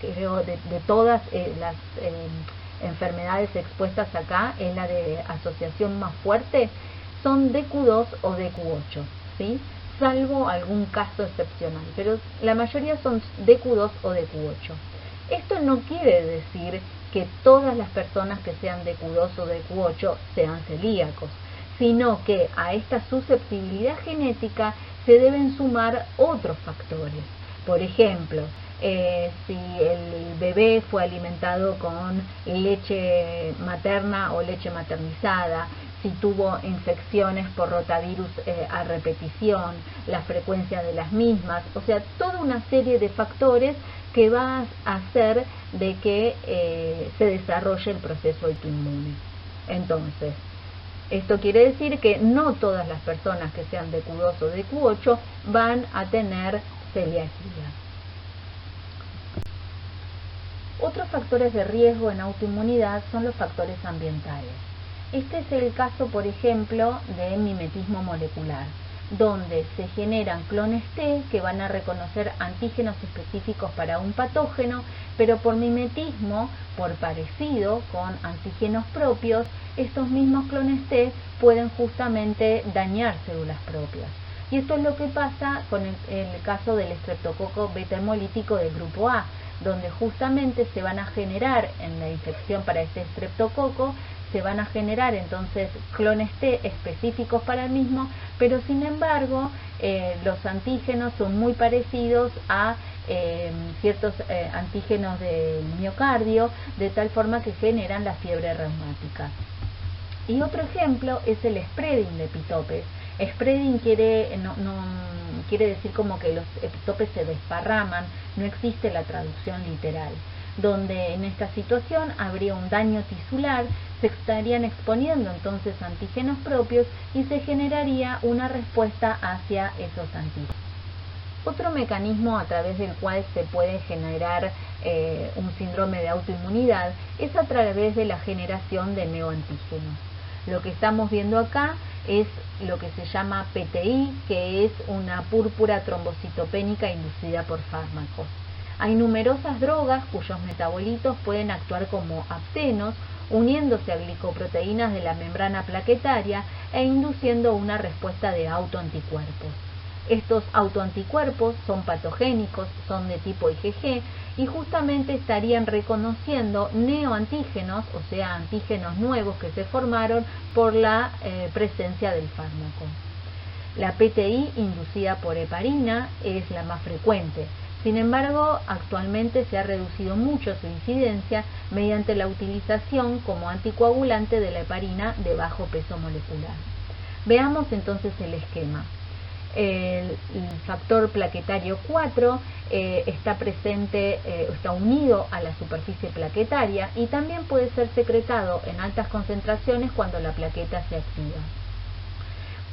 creo de todas las enfermedades expuestas acá, es la de asociación más fuerte, son de Q2 o de Q8, ¿sí? Salvo algún caso excepcional, pero la mayoría son de Q2 o de Q8. Esto no quiere decir que todas las personas que sean de Q2 o de Q8 sean celíacos, sino que a esta susceptibilidad genética se deben sumar otros factores. Por ejemplo, si el bebé fue alimentado con leche materna o leche maternizada, si tuvo infecciones por rotavirus a repetición, la frecuencia de las mismas, o sea, toda una serie de factores que va a hacer de que se desarrolle el proceso autoinmune. Entonces, esto quiere decir que no todas las personas que sean de Q2 o de Q8 van a tener celiaquía. Otros factores de riesgo en autoinmunidad son los factores ambientales. Este es el caso, por ejemplo, de mimetismo molecular, donde se generan clones T que van a reconocer antígenos específicos para un patógeno, pero por mimetismo, por parecido con antígenos propios, estos mismos clones T pueden justamente dañar células propias. Y esto es lo que pasa con el caso del estreptococo beta hemolítico del grupo A, donde justamente se van a generar en la infección para este estreptococo, se van a generar entonces clones T específicos para el mismo, pero sin embargo los antígenos son muy parecidos a ciertos antígenos del miocardio, de tal forma que generan la fiebre reumática. Y otro ejemplo es el spreading de epitopes. Spreading quiere decir como que los epitopes se desparraman, no existe la traducción literal, donde en esta situación habría un daño tisular, se estarían exponiendo entonces antígenos propios y se generaría una respuesta hacia esos antígenos. Otro mecanismo a través del cual se puede generar un síndrome de autoinmunidad es a través de la generación de neoantígenos. Lo que estamos viendo acá es lo que se llama PTI, que es una púrpura trombocitopénica inducida por fármacos. Hay numerosas drogas cuyos metabolitos pueden actuar como aptenos, uniéndose a glicoproteínas de la membrana plaquetaria e induciendo una respuesta de autoanticuerpos. Estos autoanticuerpos son patogénicos, son de tipo IgG y justamente estarían reconociendo neoantígenos, o sea, antígenos nuevos que se formaron por la presencia del fármaco. La PTI inducida por heparina es la más frecuente. Sin embargo, actualmente se ha reducido mucho su incidencia mediante la utilización como anticoagulante de la heparina de bajo peso molecular. Veamos entonces el esquema. El factor plaquetario 4 está presente, está unido a la superficie plaquetaria y también puede ser secretado en altas concentraciones cuando la plaqueta se activa.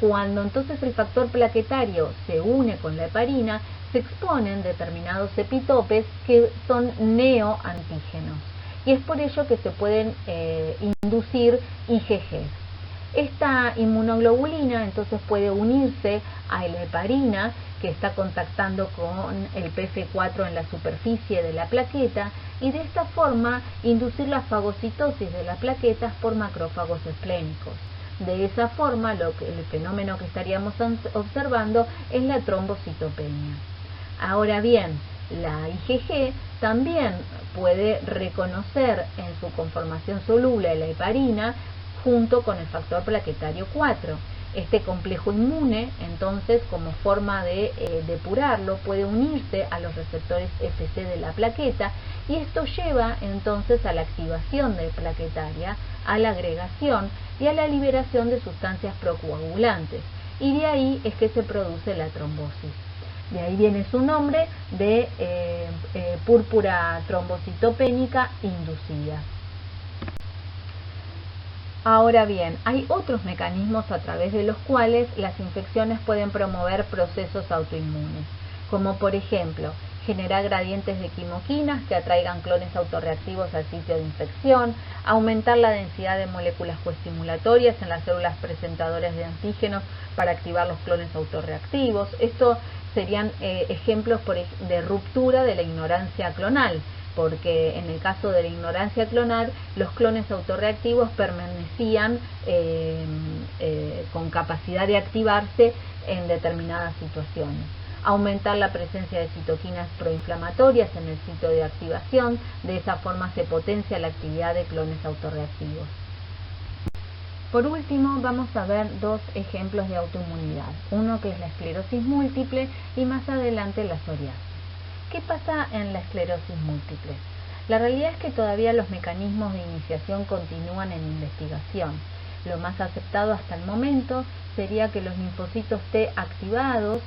Cuando entonces el factor plaquetario se une con la heparina, se exponen determinados epitopes que son neoantígenos y es por ello que se pueden inducir IgG. Esta inmunoglobulina entonces puede unirse a la heparina que está contactando con el PF4 en la superficie de la plaqueta y de esta forma inducir la fagocitosis de las plaquetas por macrófagos esplénicos. De esa forma el fenómeno que estaríamos observando es la trombocitopenia. Ahora bien, la IgG también puede reconocer en su conformación soluble la heparina junto con el factor plaquetario 4. Este complejo inmune, entonces, como forma de depurarlo, puede unirse a los receptores Fc de la plaqueta y esto lleva entonces a la activación de plaquetaria, a la agregación y a la liberación de sustancias procoagulantes. Y de ahí es que se produce la trombosis. De ahí viene su nombre de púrpura trombocitopénica inducida. Ahora bien, hay otros mecanismos a través de los cuales las infecciones pueden promover procesos autoinmunes, como por ejemplo, generar gradientes de quimoquinas que atraigan clones autorreactivos al sitio de infección, aumentar la densidad de moléculas coestimulatorias en las células presentadoras de antígenos para activar los clones autorreactivos. Esto serían ejemplos de ruptura de la ignorancia clonal, porque en el caso de la ignorancia clonal, los clones autorreactivos permanecían con capacidad de activarse en determinadas situaciones. Aumentar la presencia de citoquinas proinflamatorias en el sitio de activación, de esa forma se potencia la actividad de clones autorreactivos. Por último, vamos a ver dos ejemplos de autoinmunidad, uno que es la esclerosis múltiple y más adelante la psoriasis. ¿Qué pasa en la esclerosis múltiple? La realidad es que todavía los mecanismos de iniciación continúan en investigación. Lo más aceptado hasta el momento sería que los linfocitos T activados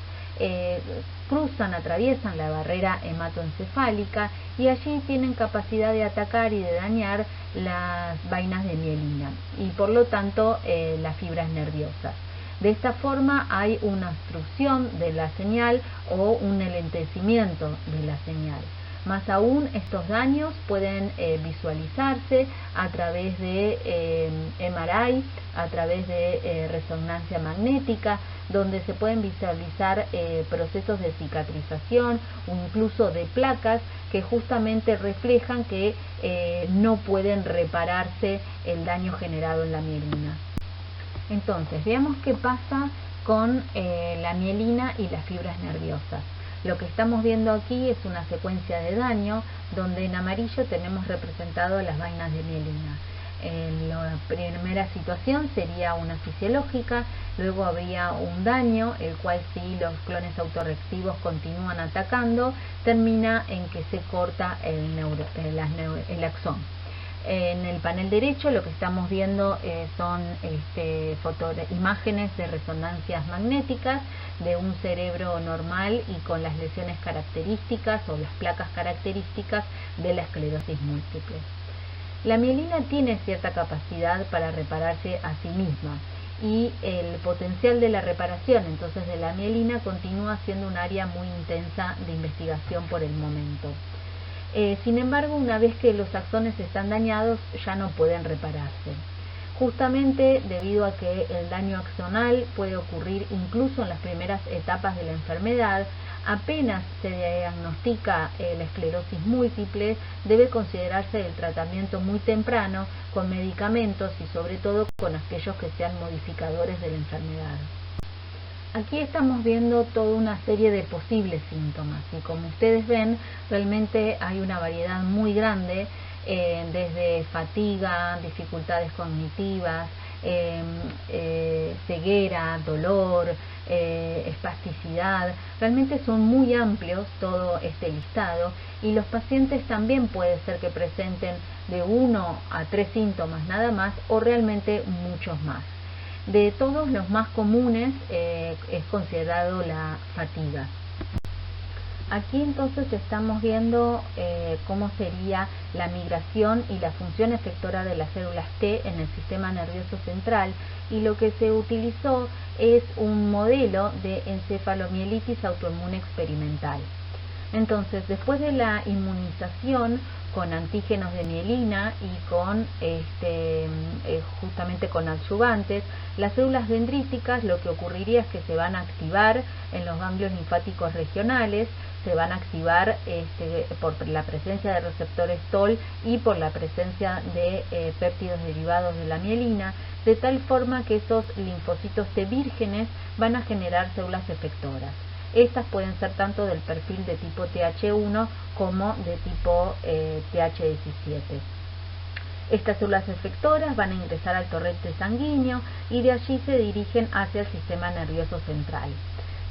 atraviesan la barrera hematoencefálica y allí tienen capacidad de atacar y de dañar las vainas de mielina y por lo tanto las fibras nerviosas. De esta forma hay una obstrucción de la señal o un enlentecimiento de la señal. Más aún, estos daños pueden visualizarse a través de MRI, a través de resonancia magnética, donde se pueden visualizar procesos de cicatrización o incluso de placas que justamente reflejan que no pueden repararse el daño generado en la mielina. Entonces, veamos qué pasa con la mielina y las fibras nerviosas. Lo que estamos viendo aquí es una secuencia de daño donde en amarillo tenemos representado las vainas de mielina. En la primera situación sería una fisiológica, luego habría un daño, el cual si los clones autorreactivos continúan atacando, termina en que se corta el axón. En el panel derecho lo que estamos viendo son imágenes de resonancias magnéticas de un cerebro normal y con las lesiones características o las placas características de la esclerosis múltiple. La mielina tiene cierta capacidad para repararse a sí misma y el potencial de la reparación entonces de la mielina continúa siendo un área muy intensa de investigación por el momento. Sin embargo, una vez que los axones están dañados, ya no pueden repararse. Justamente debido a que el daño axonal puede ocurrir incluso en las primeras etapas de la enfermedad, apenas se diagnostica la esclerosis múltiple, debe considerarse el tratamiento muy temprano con medicamentos y sobre todo con aquellos que sean modificadores de la enfermedad. Aquí estamos viendo toda una serie de posibles síntomas y como ustedes ven, realmente hay una variedad muy grande, desde fatiga, dificultades cognitivas, ceguera, dolor, espasticidad. Realmente son muy amplios todo este listado y los pacientes también puede ser que presenten de 1 a 3 síntomas nada más o realmente muchos más. De todos los más comunes es considerado la fatiga. Aquí entonces estamos viendo cómo sería la migración y la función efectora de las células T en el sistema nervioso central y lo que se utilizó es un modelo de encefalomielitis autoinmune experimental. Entonces, después de la inmunización con antígenos de mielina y con justamente con adyuvantes, las células dendríticas lo que ocurriría es que se van a activar en los ganglios linfáticos regionales, se van a activar por la presencia de receptores TOL y por la presencia de péptidos derivados de la mielina, de tal forma que esos linfocitos T vírgenes van a generar células efectoras. Estas pueden ser tanto del perfil de tipo TH1 como de tipo TH17. Estas células efectoras van a ingresar al torrente sanguíneo y de allí se dirigen hacia el sistema nervioso central.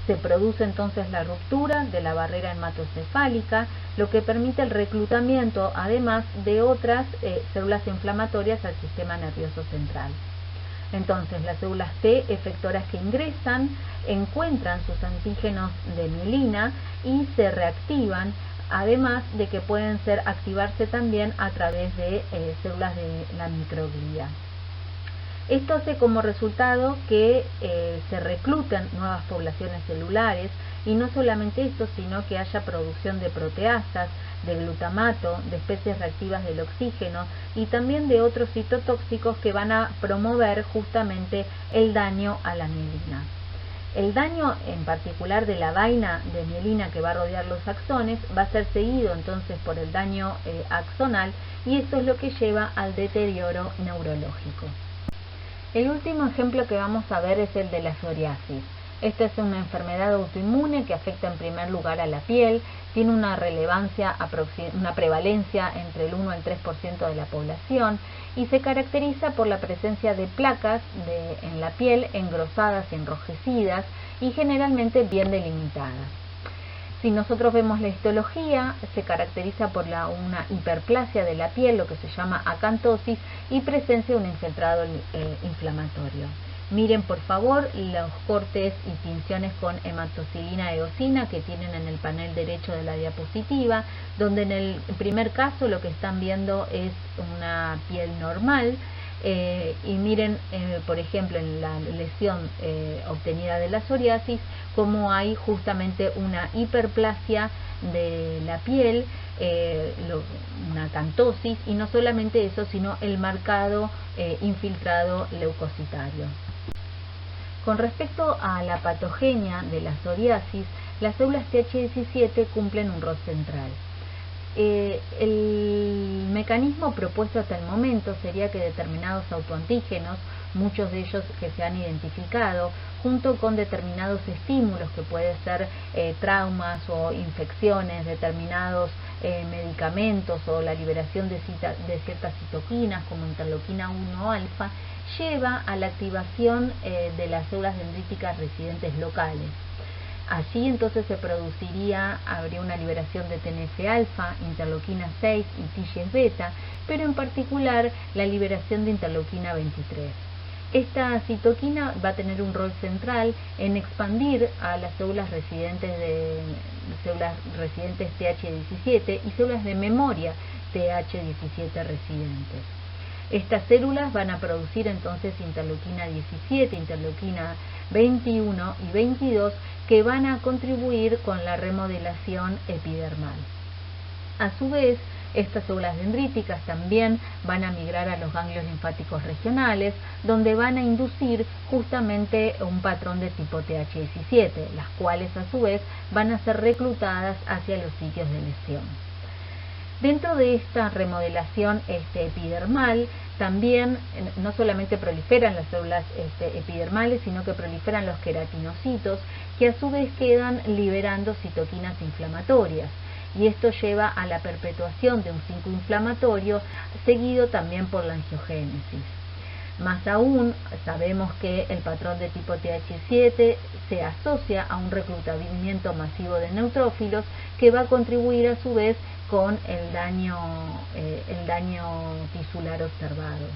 Se produce entonces la ruptura de la barrera hematocefálica, lo que permite el reclutamiento además de otras células inflamatorias al sistema nervioso central. Entonces, las células T efectoras que ingresan encuentran sus antígenos de mielina y se reactivan, además de que pueden activarse también a través de células de la microglia. Esto hace como resultado que se recluten nuevas poblaciones celulares y no solamente esto, sino que haya producción de proteasas, de glutamato, de especies reactivas del oxígeno y también de otros citotóxicos que van a promover justamente el daño a la mielina. El daño en particular de la vaina de mielina que va a rodear los axones va a ser seguido entonces por el daño axonal y esto es lo que lleva al deterioro neurológico. El último ejemplo que vamos a ver es el de la psoriasis. Esta es una enfermedad autoinmune que afecta en primer lugar a la piel, tiene una prevalencia entre el 1 al 3% de la población y se caracteriza por la presencia de placas en la piel engrosadas y enrojecidas y generalmente bien delimitadas. Si nosotros vemos la histología, se caracteriza por una hiperplasia de la piel, lo que se llama acantosis, y presencia de un infiltrado inflamatorio. Miren por favor los cortes y tinciones con hematocilina eosina que tienen en el panel derecho de la diapositiva, donde en el primer caso lo que están viendo es una piel normal, y miren, por ejemplo, en la lesión obtenida de la psoriasis, cómo hay justamente una hiperplasia de la piel, una acantosis, y no solamente eso, sino el marcado infiltrado leucocitario. Con respecto a la patogenia de la psoriasis, las células Th17 cumplen un rol central. El mecanismo propuesto hasta el momento sería que determinados autoantígenos, muchos de ellos que se han identificado, junto con determinados estímulos que pueden ser traumas o infecciones, determinados medicamentos o la liberación de ciertas citoquinas como interleuquina 1 alfa, lleva a la activación de las células dendríticas residentes locales. Allí entonces habría una liberación de TNF-alfa, interleuquina 6 y TGF beta, pero en particular la liberación de interleuquina 23. Esta citoquina va a tener un rol central en expandir a las células residentes Th17 y células de memoria Th17 residentes. Estas células van a producir entonces interleuquina 17, interleuquina 21 y 22, que van a contribuir con la remodelación epidermal. A su vez, estas células dendríticas también van a migrar a los ganglios linfáticos regionales, donde van a inducir justamente un patrón de tipo Th17, las cuales a su vez van a ser reclutadas hacia los sitios de lesión. Dentro de esta remodelación epidermal, también no solamente proliferan las células epidermales, sino que proliferan los queratinocitos, que a su vez quedan liberando citoquinas inflamatorias. Y esto lleva a la perpetuación de un ciclo inflamatorio, seguido también por la angiogénesis. Más aún, sabemos que el patrón de tipo Th7 se asocia a un reclutamiento masivo de neutrófilos, que va a contribuir a su vez con el daño tisular observado.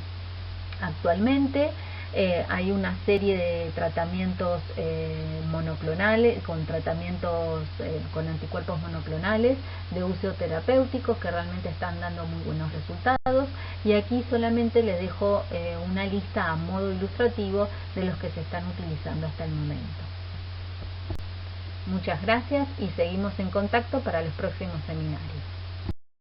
Actualmente hay una serie de tratamientos monoclonales, con anticuerpos monoclonales de uso terapéutico, que realmente están dando muy buenos resultados, y aquí solamente les dejo una lista a modo ilustrativo de los que se están utilizando hasta el momento. Muchas gracias y seguimos en contacto para los próximos seminarios.